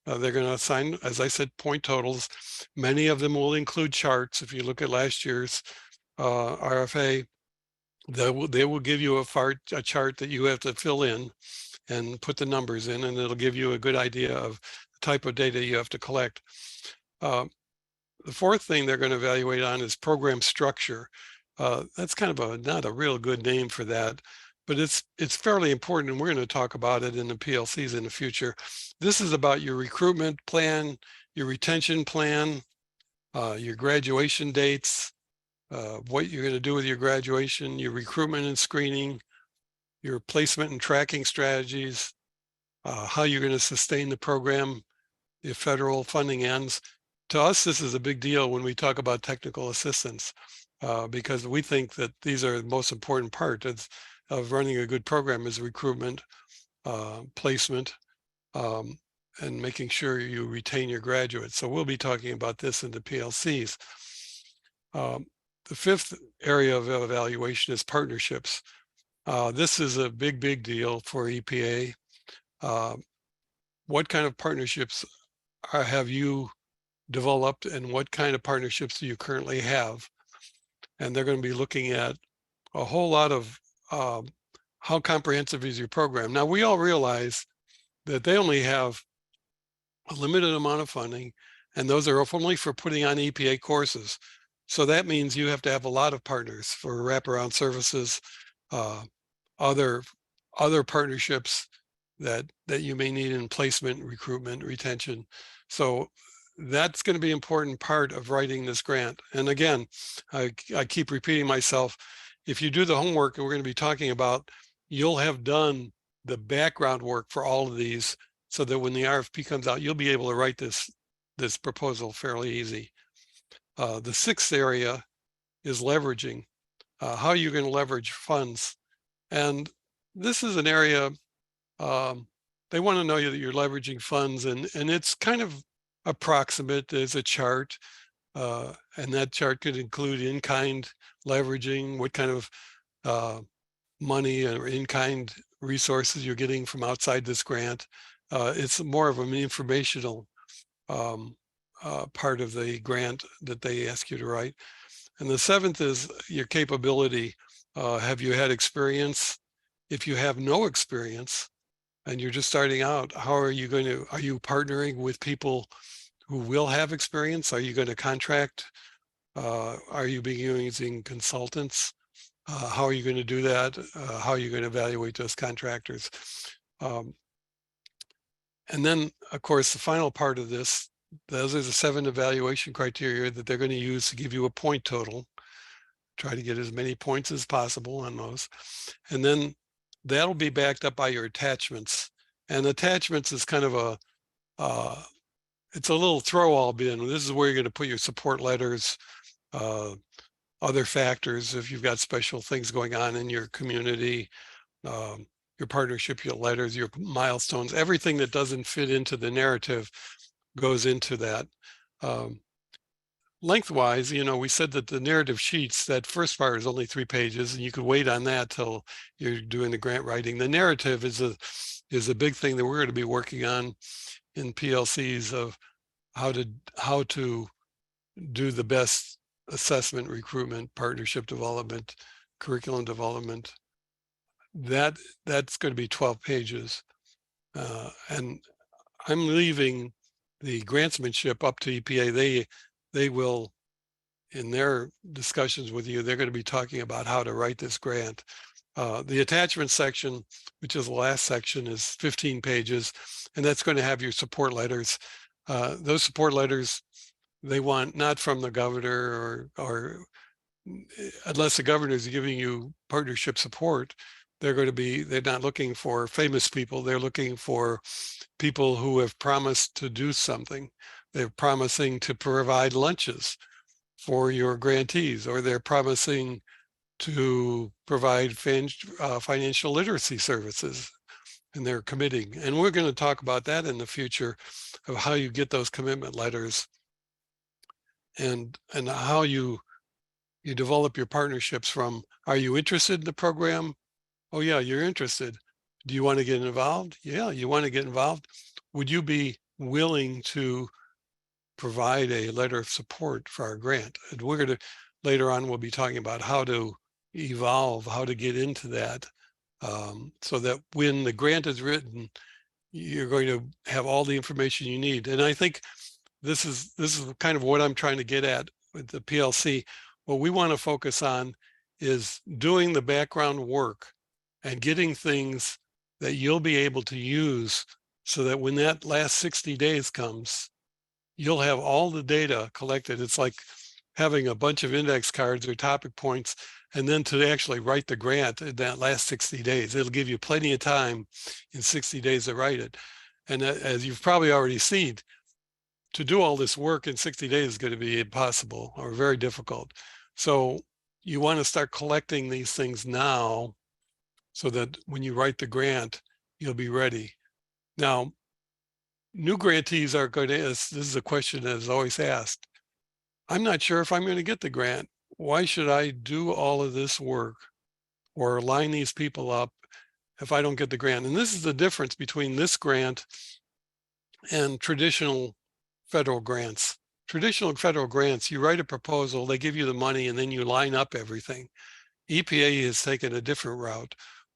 They're going to assign, as I said, point totals. Many of them will include charts. If you look at last year's RFA, they will give you a chart that you have to fill in and put the numbers in, and it'll give you a good idea of the type of data you have to collect. The fourth thing they're going to evaluate on is program structure. That's kind of not a real good name for that, but it's fairly important, and we're going to talk about it in the PLCs in the future. This is about your recruitment plan, your retention plan, your graduation dates, what you're going to do with your graduation, your recruitment and screening, your placement and tracking strategies, how you're going to sustain the program if federal funding ends. To us, this is a big deal when we talk about technical assistance, because we think that these are the most important part of running a good program is recruitment, placement, and making sure you retain your graduates. So we'll be talking about this in the PLCs. The fifth area of evaluation is partnerships. This is a big deal for EPA. What kind of partnerships have you developed and what kind of partnerships do you currently have? And they're going to be looking at a whole lot of how comprehensive is your program. Now, we all realize that they only have a limited amount of funding, and those are only for putting on EPA courses. So that means you have to have a lot of partners for wraparound services, other partnerships that you may need in placement, recruitment, retention. So that's going to be an important part of writing this grant. And again, I keep repeating myself, if you do the homework that we're going to be talking about, you'll have done the background work for all of these so that when the RFP comes out, you'll be able to write this proposal fairly easy. The sixth area is leveraging. How are you going to leverage funds? And this is an area they want to know that you're leveraging funds, and it's kind of approximate. There's a chart, and that chart could include in-kind leveraging, what kind of money or in-kind resources you're getting from outside this grant. It's more of an informational part of the grant that they ask you to write. And the seventh is your capability. Have you had experience? If you have no experience and you're just starting out, how are you partnering with people who will have experience? Are you going to contract? Are you using consultants? How are you going to do that? How are you going to evaluate those contractors? And then, of course, the final part of this, those are the 7 evaluation criteria that they're going to use to give you a point total. Try to get as many points as possible on those. And then that'll be backed up by your attachments. And attachments is kind of it's a little throw-all bin. This is where you're going to put your support letters, other factors, if you've got special things going on in your community, your partnership, your letters, your milestones, everything that doesn't fit into the narrative goes into that. Lengthwise, we said that the narrative sheets, that first part is only 3 pages, and you could wait on that till you're doing the grant writing. The narrative is a big thing that we're going to be working on in PLCs of how to do the best assessment, recruitment, partnership development, curriculum development. That's going to be 12 pages. And I'm leaving the grantsmanship up to EPA. They will, in their discussions with you, they're going to be talking about how to write this grant. The attachment section, which is the last section, is 15 pages, and that's going to have your support letters. Those support letters, they want not from the governor or unless the governor is giving you partnership support, they're not looking for famous people. They're looking for people who have promised to do something. They're promising to provide lunches for your grantees, or they're promising to provide financial literacy services, and they're committing. And we're going to talk about that in the future, of how you get those commitment letters and how you develop your partnerships from, are you interested in the program? Oh yeah, you're interested. Do you want to get involved? Yeah, you want to get involved. Would you be willing to provide a letter of support for our grant? And we're going to, later on, we'll be talking about how to evolve, how to get into that, so that when the grant is written, you're going to have all the information you need. And I think this is kind of what I'm trying to get at with the PLC. What we want to focus on is doing the background work and getting things that you'll be able to use, so that when that last 60 days comes, you'll have all the data collected. It's like having a bunch of index cards or topic points, and then to actually write the grant in that last 60 days. It'll give you plenty of time in 60 days to write it. And as you've probably already seen, to do all this work in 60 days is going to be impossible or very difficult. So you want to start collecting these things now, so that when you write the grant, you'll be ready. Now, new grantees are going to, this is a question that is always asked. I'm not sure if I'm going to get the grant. Why should I do all of this work or line these people up if I don't get the grant? And this is the difference between this grant and traditional federal grants. traditional federal grants, you write a proposal, they give you the money, and then you line up everything. EPA has taken a different route.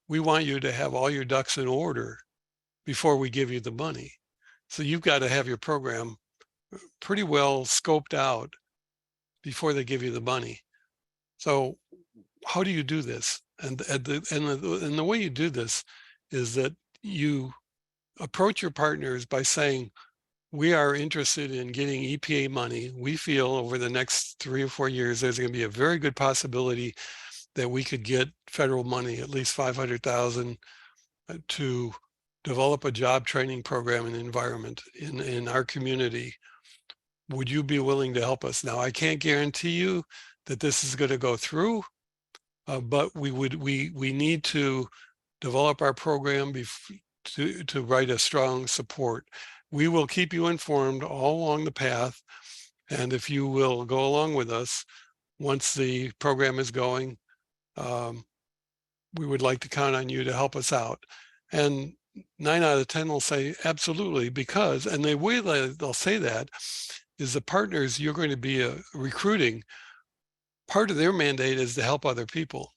We want you to have all your ducks in order before we give you the money. So you've got to have your program pretty well scoped out before they give you the money. So how do you do this? And the way you do this is that you approach your partners by saying, we are interested in getting EPA money. We feel over the next 3 or 4 years, there's going to be a very good possibility that we could get federal money, at least 500,000, to develop a job training program and environment in our community. Would you be willing to help us? Now, I can't guarantee you that this is going to go through, but we need to develop our program to write a strong support. We will keep you informed all along the path. And if you will go along with us, once the program is going, we would like to count on you to help us out. And 9 out of 10 will say absolutely, because, and the way they'll say that is the partners you're going to be recruiting, part of their mandate is to help other people.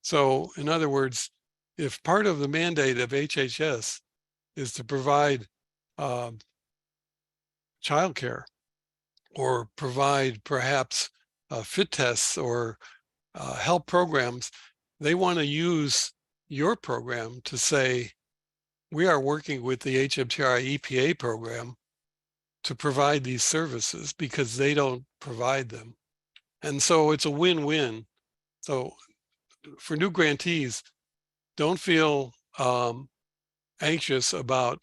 So in other words, if part of the mandate of HHS is to provide childcare or provide perhaps fit tests or help programs, they want to use your program to say, we are working with the HMTRI EPA program to provide these services because they don't provide them. And so it's a win-win. So for new grantees, don't feel anxious about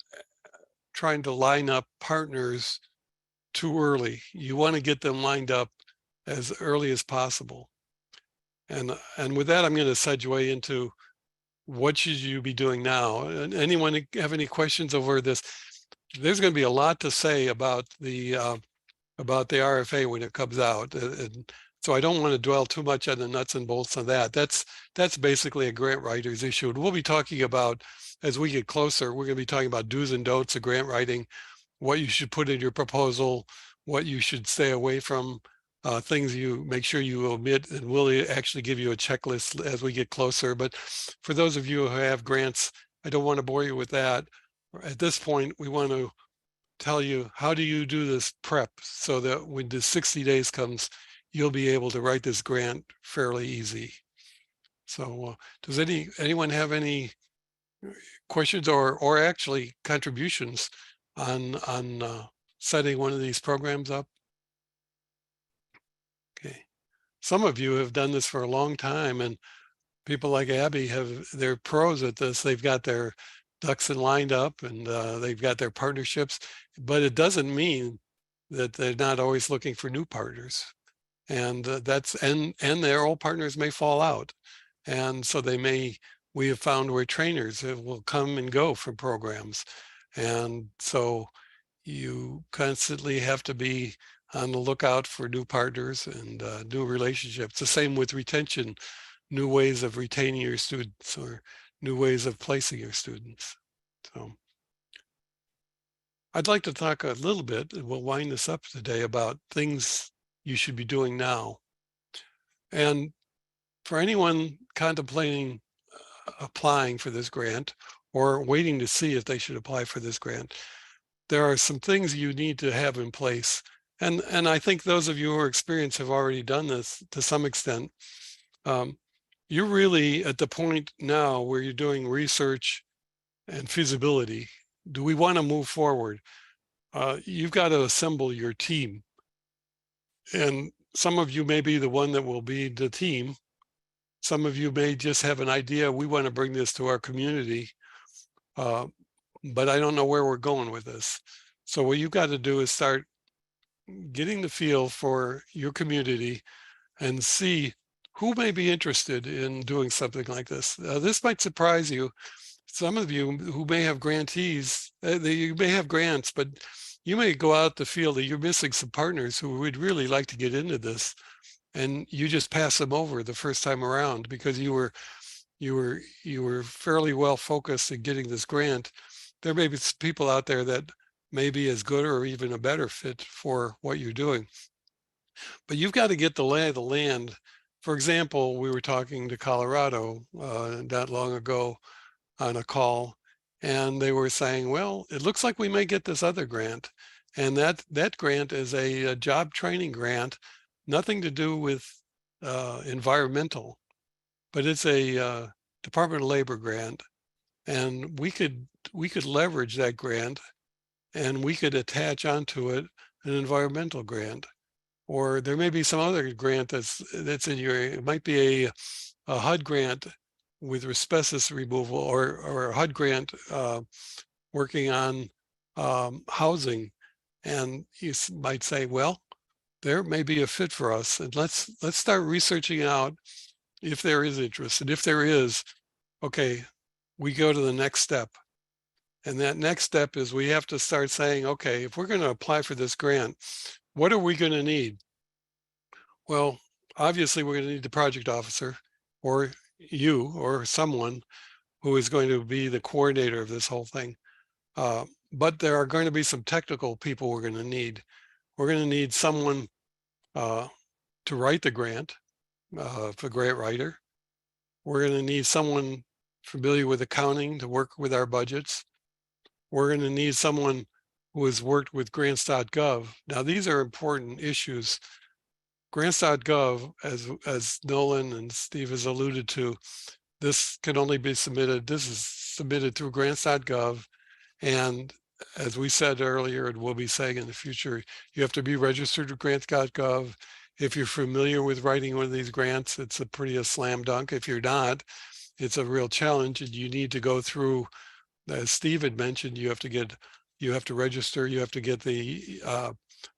trying to line up partners too early. You want to get them lined up as early as possible. And with that, I'm going to segue into what should you be doing now? And anyone have any questions over this? There's going to be a lot to say about the RFA when it comes out. And so I don't want to dwell too much on the nuts and bolts of that. That's basically a grant writer's issue. And we'll be talking about, as we get closer, we're going to be talking about do's and don'ts of grant writing, what you should put in your proposal, what you should stay away from, things you make sure you omit, and we'll actually give you a checklist as we get closer. But for those of you who have grants, I don't want to bore you with that. At this point, we want to tell you, how do you do this prep so that when the 60 days comes, you'll be able to write this grant fairly easy. So does anyone have any questions or actually contributions on setting one of these programs up? Okay. Some of you have done this for a long time, and people like Abby they're pros at this. They've got their ducks lined up and they've got their partnerships, but it doesn't mean that they're not always looking for new partners. And and their old partners may fall out. And so we have found where trainers will come and go from programs. And so you constantly have to be on the lookout for new partners and new relationships. The same with retention, new ways of retaining your students or new ways of placing your students. So I'd like to talk a little bit, and we'll wind this up today, about things you should be doing now. And for anyone contemplating applying for this grant or waiting to see if they should apply for this grant, there are some things you need to have in place. And I think those of you who are experienced have already done this to some extent. You're really at the point now where you're doing research and feasibility. Do we want to move forward? You've got to assemble your team. And some of you may be the one that will be the team. Some of you may just have an idea, we want to bring this to our community, but I don't know where we're going with this. So what you've got to do is start getting the feel for your community and see who may be interested in doing something like this. This might surprise you. Some of you who may have grantees, you may have grants, but you may go out to feel that you're missing some partners who would really like to get into this, and you just pass them over the first time around because you were fairly well focused in getting this grant. There may be people out there that may be as good or even a better fit for what you're doing. But you've got to get the lay of the land. For example, we were talking to Colorado not long ago on a call, and they were saying, well, it looks like we may get this other grant. And that grant is a job training grant, nothing to do with environmental, but it's a Department of Labor grant. And we could leverage that grant, and we could attach onto it an environmental grant. Or there may be some other grant that's in your, it might be a HUD grant with asbestos removal, or a HUD grant working on housing. And you might say, well, there may be a fit for us, and let's start researching out if there is interest. And if there is, okay, we go to the next step. And that next step is we have to start saying, okay, if we're going to apply for this grant, what are we going to need? Well, obviously we're going to need the project officer, or you, or someone who is going to be the coordinator of this whole thing. But there are going to be some technical people we're going to need. We're going to need someone to write the grant, for grant writer. We're going to need someone familiar with accounting to work with our budgets. We're going to need someone who has worked with grants.gov. Now, these are important issues. Grants.gov, as Nolan and Steve has alluded to, this can only be submitted, this is submitted through grants.gov. And as we said earlier, and we'll be saying in the future, you have to be registered with grants.gov. If you're familiar with writing one of these grants, it's a slam dunk. If you're not, it's a real challenge, and you need to go through, as Steve had mentioned, you have to register, you have to get the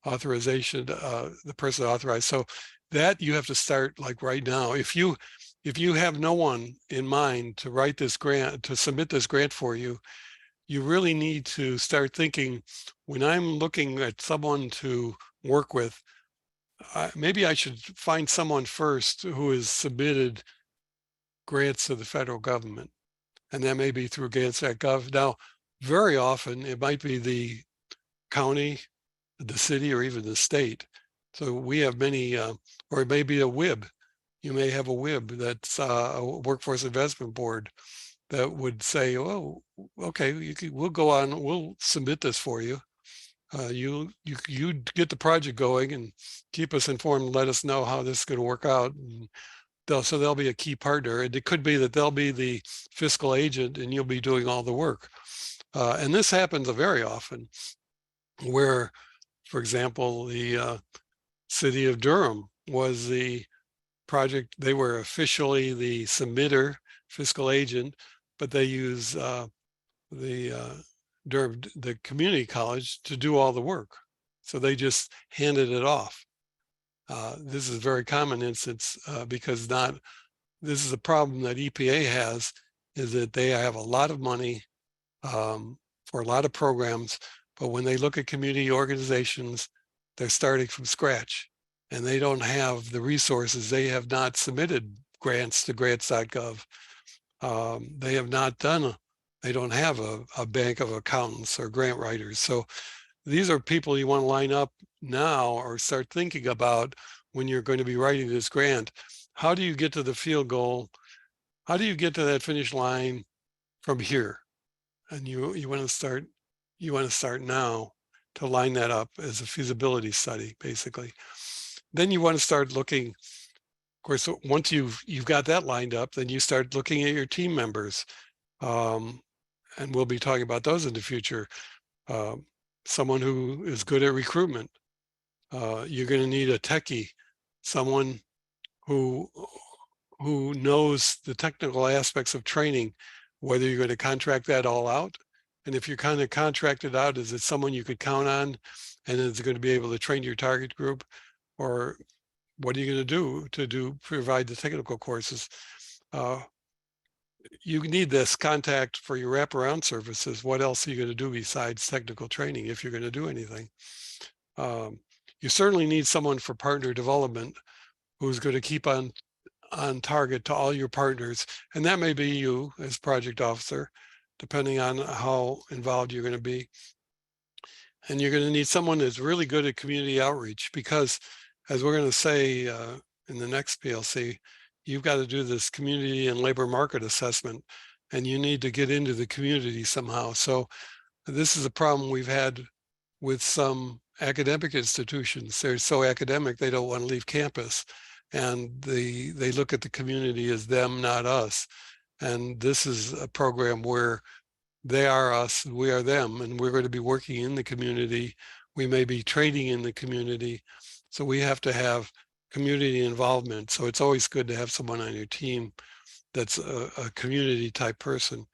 authorization, the person authorized. So that you have to start like right now. If you have no one in mind to write this grant, to submit this grant for you, you really need to start thinking, when I'm looking at someone to work with, maybe I should find someone first who has submitted grants to the federal government. And that may be through grants.gov. Now, very often it might be the county, the city, or even the state. So we have many, or it may be a WIB. You may have a WIB that's a Workforce Investment Board that would say, oh, okay, we'll go on, we'll submit this for you. You get the project going and keep us informed, let us know how this is going to work out. And so they'll be a key partner. And it could be that they'll be the fiscal agent and you'll be doing all the work. And this happens very often where, for example, the city of Durham was the project, they were officially the submitter, fiscal agent, but they use Durham, the community college, to do all the work. So they just handed it off. This is a very common instance because this is a problem that EPA has, is that they have a lot of money for a lot of programs, but when they look at community organizations, they're starting from scratch and they don't have the resources. They have not submitted grants to grants.gov. They have not done, they don't have a bank of accountants or grant writers. So these are people you want to line up now or start thinking about when you're going to be writing this grant. How do you get to the field goal? How do you get to that finish line from here? And you want to start now to line that up as a feasibility study, basically. Then you want to start looking, of course, once you've got that lined up, then you start looking at your team members. And we'll be talking about those in the future. Someone who is good at recruitment. You're going to need a techie, someone who knows the technical aspects of training, whether you're going to contract that all out. And if you're kind of contracted out, is it someone you could count on and is going to be able to train your target group? Or what are you going to do provide the technical courses? You need this contact for your wraparound services. What else are you going to do besides technical training if you're going to do anything? You certainly need someone for partner development who's going to keep on target to all your partners. And that may be you as project officer, depending on how involved you're going to be. And you're going to need someone that's really good at community outreach, because as we're going to say in the next PLC, you've got to do this community and labor market assessment, and you need to get into the community somehow. So this is a problem we've had with some academic institutions. They're so academic, they don't want to leave campus. And they look at the community as them, not us. And this is a program where they are us, we are them, and we're going to be working in the community. We may be trading in the community. So we have to have community involvement. So it's always good to have someone on your team that's a community type person.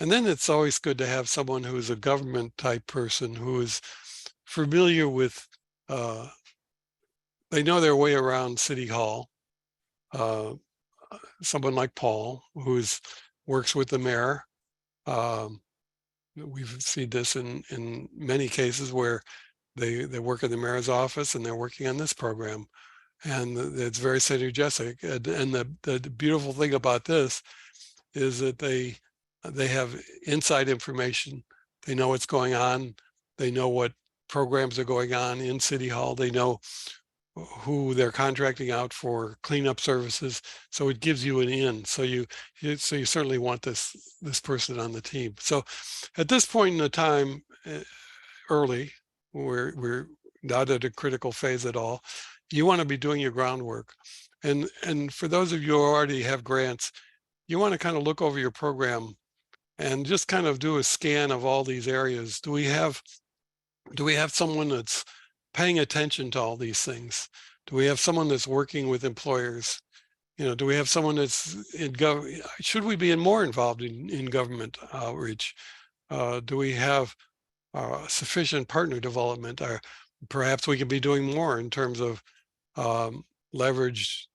And then it's always good to have someone who is a government type person who is familiar with, they know their way around City Hall. Someone like Paul, who works with the mayor. We've seen this in many cases where they work in the mayor's office and they're working on this program. And it's very synergistic. And the beautiful thing about this is that they have inside information. They know what's going on. They know what programs are going on in City Hall. They know who they're contracting out for cleanup services. So it gives you an in. So you certainly want this person on the team. So at this point in the time, early, we're not at a critical phase at all. You want to be doing your groundwork. And for those of you who already have grants, you want to kind of look over your program and just kind of do a scan of all these areas. Do we have someone that's paying attention to all these things? Do we have someone that's working with employers? Do we have someone that's in government? Should we be more involved in government outreach? Do we have sufficient partner development? Or perhaps we could be doing more in terms of leveraged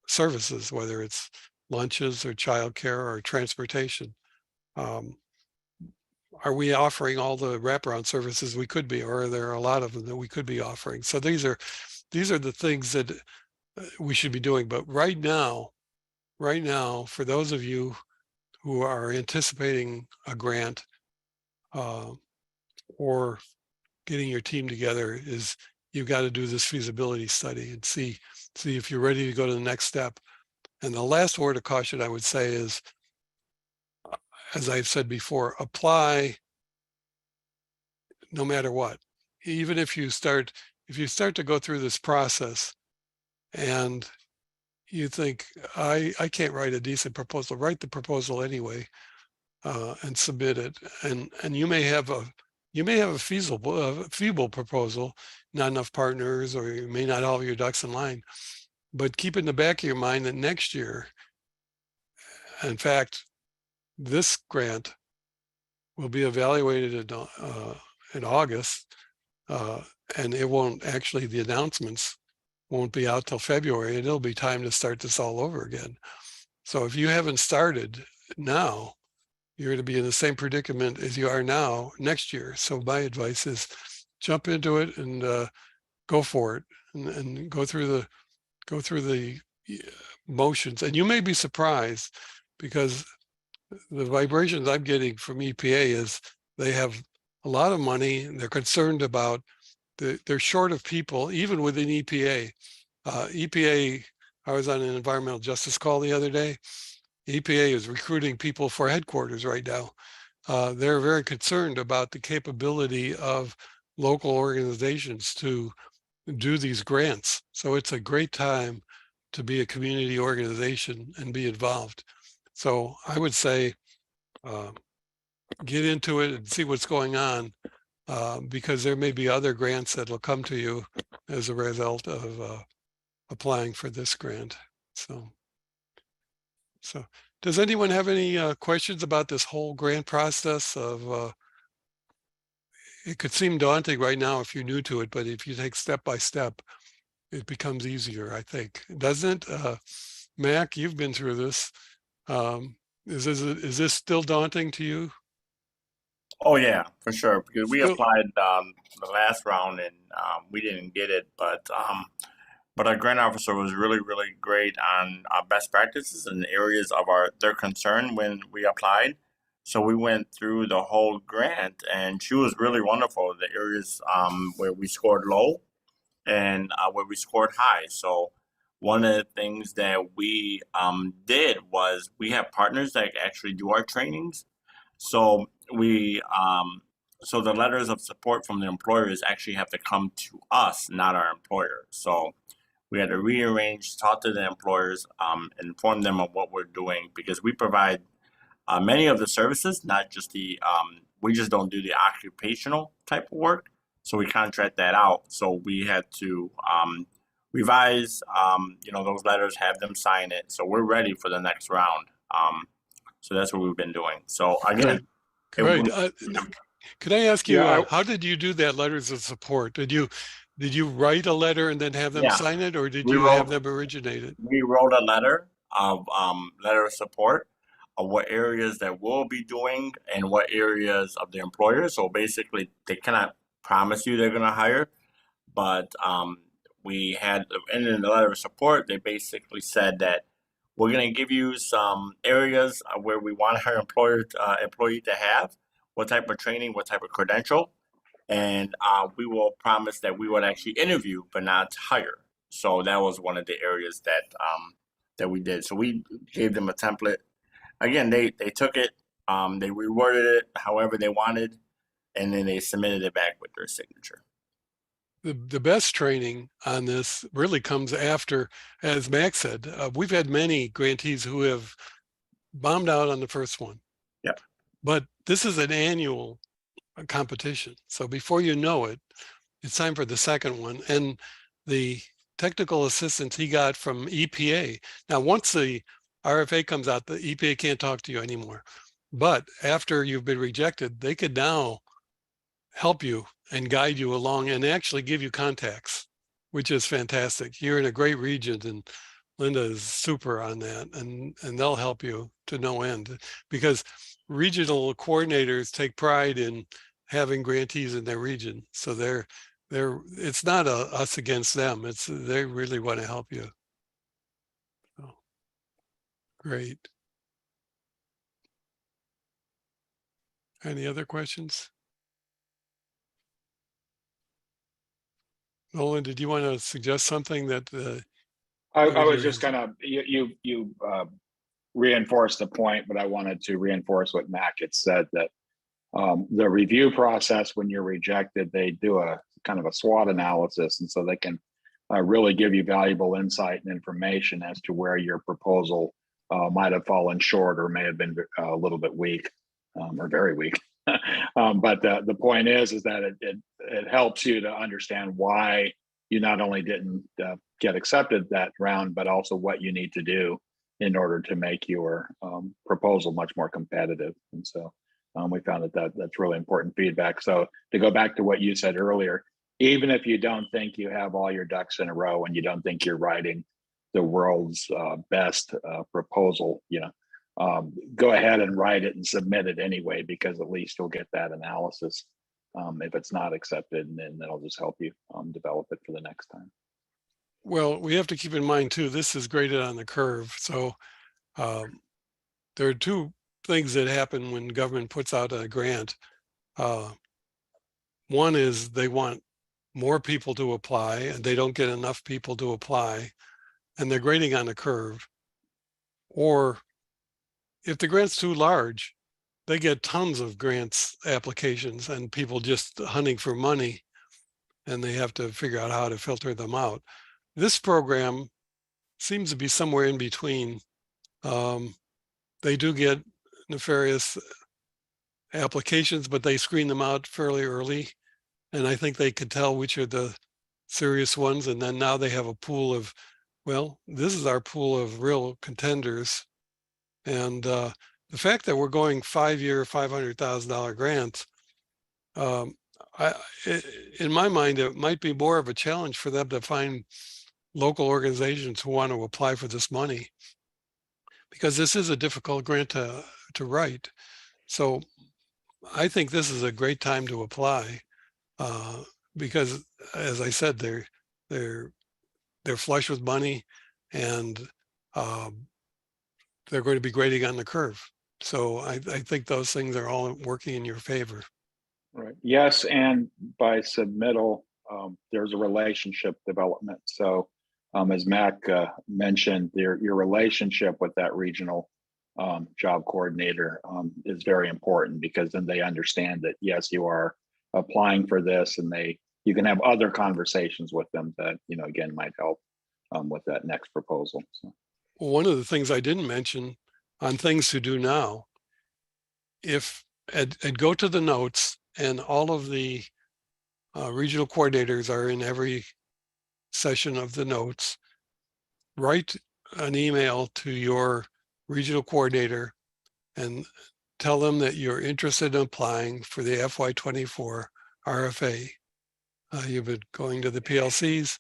services, whether it's lunches or childcare or transportation. Are we offering all the wraparound services we could be, or are there a lot of them that we could be offering? So these are the things that we should be doing. But right now, for those of you who are anticipating a grant or getting your team together, is you've got to do this feasibility study and see if you're ready to go to the next step. And the last word of caution I would say is, as I've said before, apply no matter what. Even if you start to go through this process and you think, I can't write a decent proposal, write the proposal anyway and submit it. And you may have a feasible proposal, not enough partners, or you may not have your ducks in line. But keep in the back of your mind that next year, in fact, this grant will be evaluated in August, and it won't actually, the announcements won't be out till February, and it'll be time to start this all over again. So if you haven't started now, you're going to be in the same predicament as you are now next year. So my advice is jump into it and go for it, and go through the motions. And you may be surprised, because the vibrations I'm getting from EPA is they have a lot of money. They're concerned about they're short of people, even within EPA. EPA, I was on an environmental justice call the other day. EPA is recruiting people for headquarters right now. They're very concerned about the capability of local organizations to do these grants. So it's a great time to be a community organization and be involved. So I would say get into it and see what's going on, because there may be other grants that will come to you as a result of applying for this grant. So does anyone have any questions about this whole grant process of, it could seem daunting right now if you're new to it, but if you take step by step, it becomes easier, I think. Doesn't it? Mac, you've been through this. Is this still daunting to you? Oh yeah, for sure. Because we applied the last round and we didn't get it, but our grant officer was really, really great on best practices and areas of their concern when we applied. So we went through the whole grant, and she was really wonderful. The areas where we scored low and where we scored high. So one of the things that we did was we have partners that actually do our trainings. So so the letters of support from the employers actually have to come to us, not our employer. So we had to rearrange, talk to the employers, inform them of what we're doing, because we provide many of the services, not just we just don't do the occupational type of work. So we contract that out. So we had to revise, those letters, have them sign it. So we're ready for the next round. So that's what we've been doing. So again, Great. Could I ask you, Yeah, how did you do that letters of support? Did you write a letter and then have them Yeah. sign it, or did We you have wrote- them originate it? we wrote a letter of support of what areas that we'll be doing and what areas of the employer. So basically, they cannot promise you they're going to hire, but we had, and in the letter of support, they basically said that we're going to give you some areas where we want our employee to have, what type of training, what type of credential, and we will promise that we would actually interview but not hire. So that was one of the areas that we did. So we gave them a template. Again, they took it, they reworded it however they wanted, and then they submitted it back with their signature. The best training on this really comes after, as Max said, we've had many grantees who have bombed out on the first one. Yep. But this is an annual competition. So before you know it, it's time for the second one. And the technical assistance he got from EPA. Now, once the RFA comes out, the EPA can't talk to you anymore. But after you've been rejected, they could now help you and guide you along and actually give you contacts, which is fantastic. You're in a great region, and Linda is super on that, and they'll help you to no end, because regional coordinators take pride in having grantees in their region. So it's not us against them. They really want to help you. So, great. Any other questions? Nolan, did you want to suggest something that? I was just gonna, you reinforced the point, but I wanted to reinforce what Mac had said, that the review process, when you're rejected, they do a kind of a SWOT analysis, and so they can really give you valuable insight and information as to where your proposal might have fallen short or may have been a little bit weak, or very weak. But the point is that it helps you to understand why you not only didn't get accepted that round, but also what you need to do in order to make your proposal much more competitive. And so we found that's really important feedback. So to go back to what you said earlier, even if you don't think you have all your ducks in a row and you don't think you're writing the world's best proposal, go ahead and write it and submit it anyway, because at least you'll get that analysis if it's not accepted, and then that'll just help you develop it for the next time. Well, we have to keep in mind too, this is graded on the curve. So there are two things that happen when government puts out a grant. One is they want more people to apply, and they don't get enough people to apply, and they're grading on a curve. Or if the grant's too large, they get tons of grants applications and people just hunting for money, and they have to figure out how to filter them out. This program seems to be somewhere in between. They do get nefarious applications, but they screen them out fairly early. And I think they could tell which are the serious ones. And then now they have a pool of, well, this is our pool of real contenders. And the fact that we're going 5-year, $500,000 grants, in my mind, it might be more of a challenge for them to find local organizations who want to apply for this money, because this is a difficult grant to write. So I think this is a great time to apply, because, as I said, they're flush with money, and they're going to be grading on the curve. So I think those things are all working in your favor. Right. Yes, and by submittal, there's a relationship development. So as Mac mentioned, your relationship with that regional job coordinator is very important, because then they understand that, yes, you are applying for this, and you can have other conversations with them that, again, might help with that next proposal. So. One of the things I didn't mention on things to do now, and go to the notes, and all of the regional coordinators are in every session of the notes. Write an email to your regional coordinator and tell them that you're interested in applying for the FY24 RFA. You've been going to the PLCs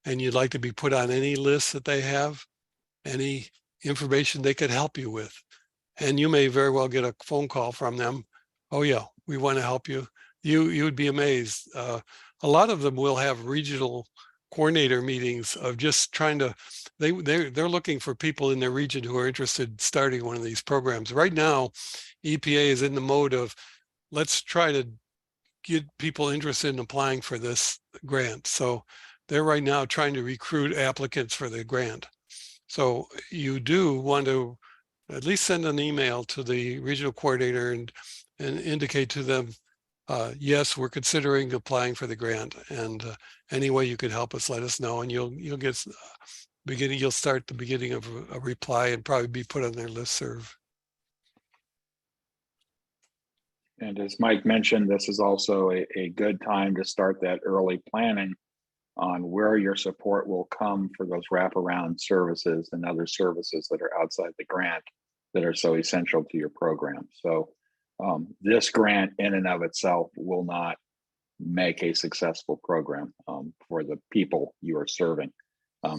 and you'd like to be put on any list that they have, any information they could help you with. And you may very well get a phone call from them. Oh yeah, we want to help you. You'd be amazed. A lot of them will have regional coordinator meetings of just trying to, they're looking for people in their region who are interested in starting one of these programs. Right now, EPA is in the mode of, let's try to get people interested in applying for this grant. So they're right now trying to recruit applicants for the grant. So you do want to at least send an email to the regional coordinator and indicate to them, yes, we're considering applying for the grant, and any way you could help us, let us know, and you'll get you'll start the beginning of a reply and probably be put on their listserv. And as Mike mentioned, this is also a good time to start that early planning on where your support will come for those wraparound services and other services that are outside the grant that are so essential to your program. So this grant in and of itself will not make a successful program for the people you are serving.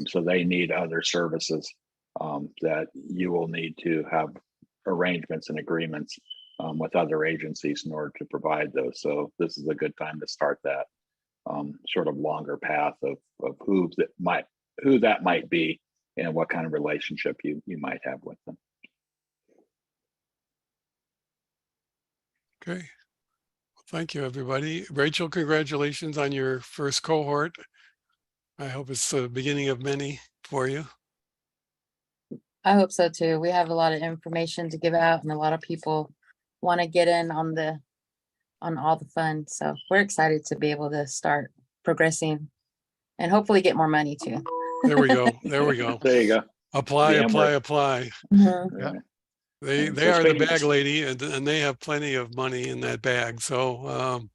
So they need other services that you will need to have arrangements and agreements with other agencies in order to provide those. So this is a good time to start that sort of longer path of who that might be and what kind of relationship you might have with them. Okay. Thank you, everybody. Rachel, congratulations on your first cohort. I hope it's the beginning of many for you. I hope so too. We have a lot of information to give out, and a lot of people want to get in on all the fun. So we're excited to be able to start progressing and hopefully get more money too. There we go. There we go. There you go. Apply, The apply, Amber. apply. Yeah. They And so are the speaking- bag lady, and they have plenty of money in that bag. So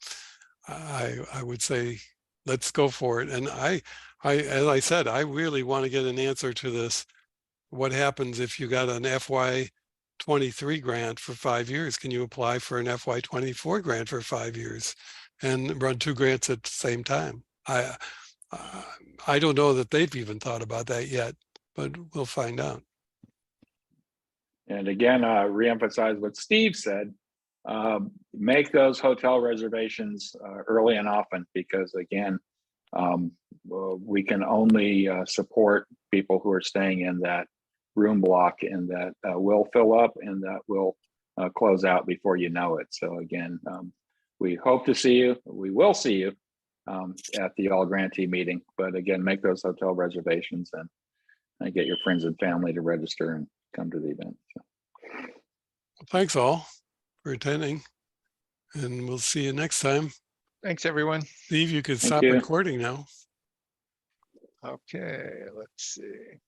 I would say let's go for it. And as I said, I really want to get an answer to this. What happens if you got an FY23 grant for 5 years? Can you apply for an FY24 grant for 5 years and run two grants at the same time? I don't know that they've even thought about that yet, but we'll find out. And again, reemphasize what Steve said, make those hotel reservations early and often, because again, we can only support people who are staying in that room block, and that will fill up and that will close out before you know it. So again, we hope to see you. We will see you at the all grantee meeting, but again, make those hotel reservations and get your friends and family to register and come to the event. So. Thanks all for attending, and we'll see you next time. Thanks, everyone. Steve, you could Thank stop you. recording now. Okay, let's see.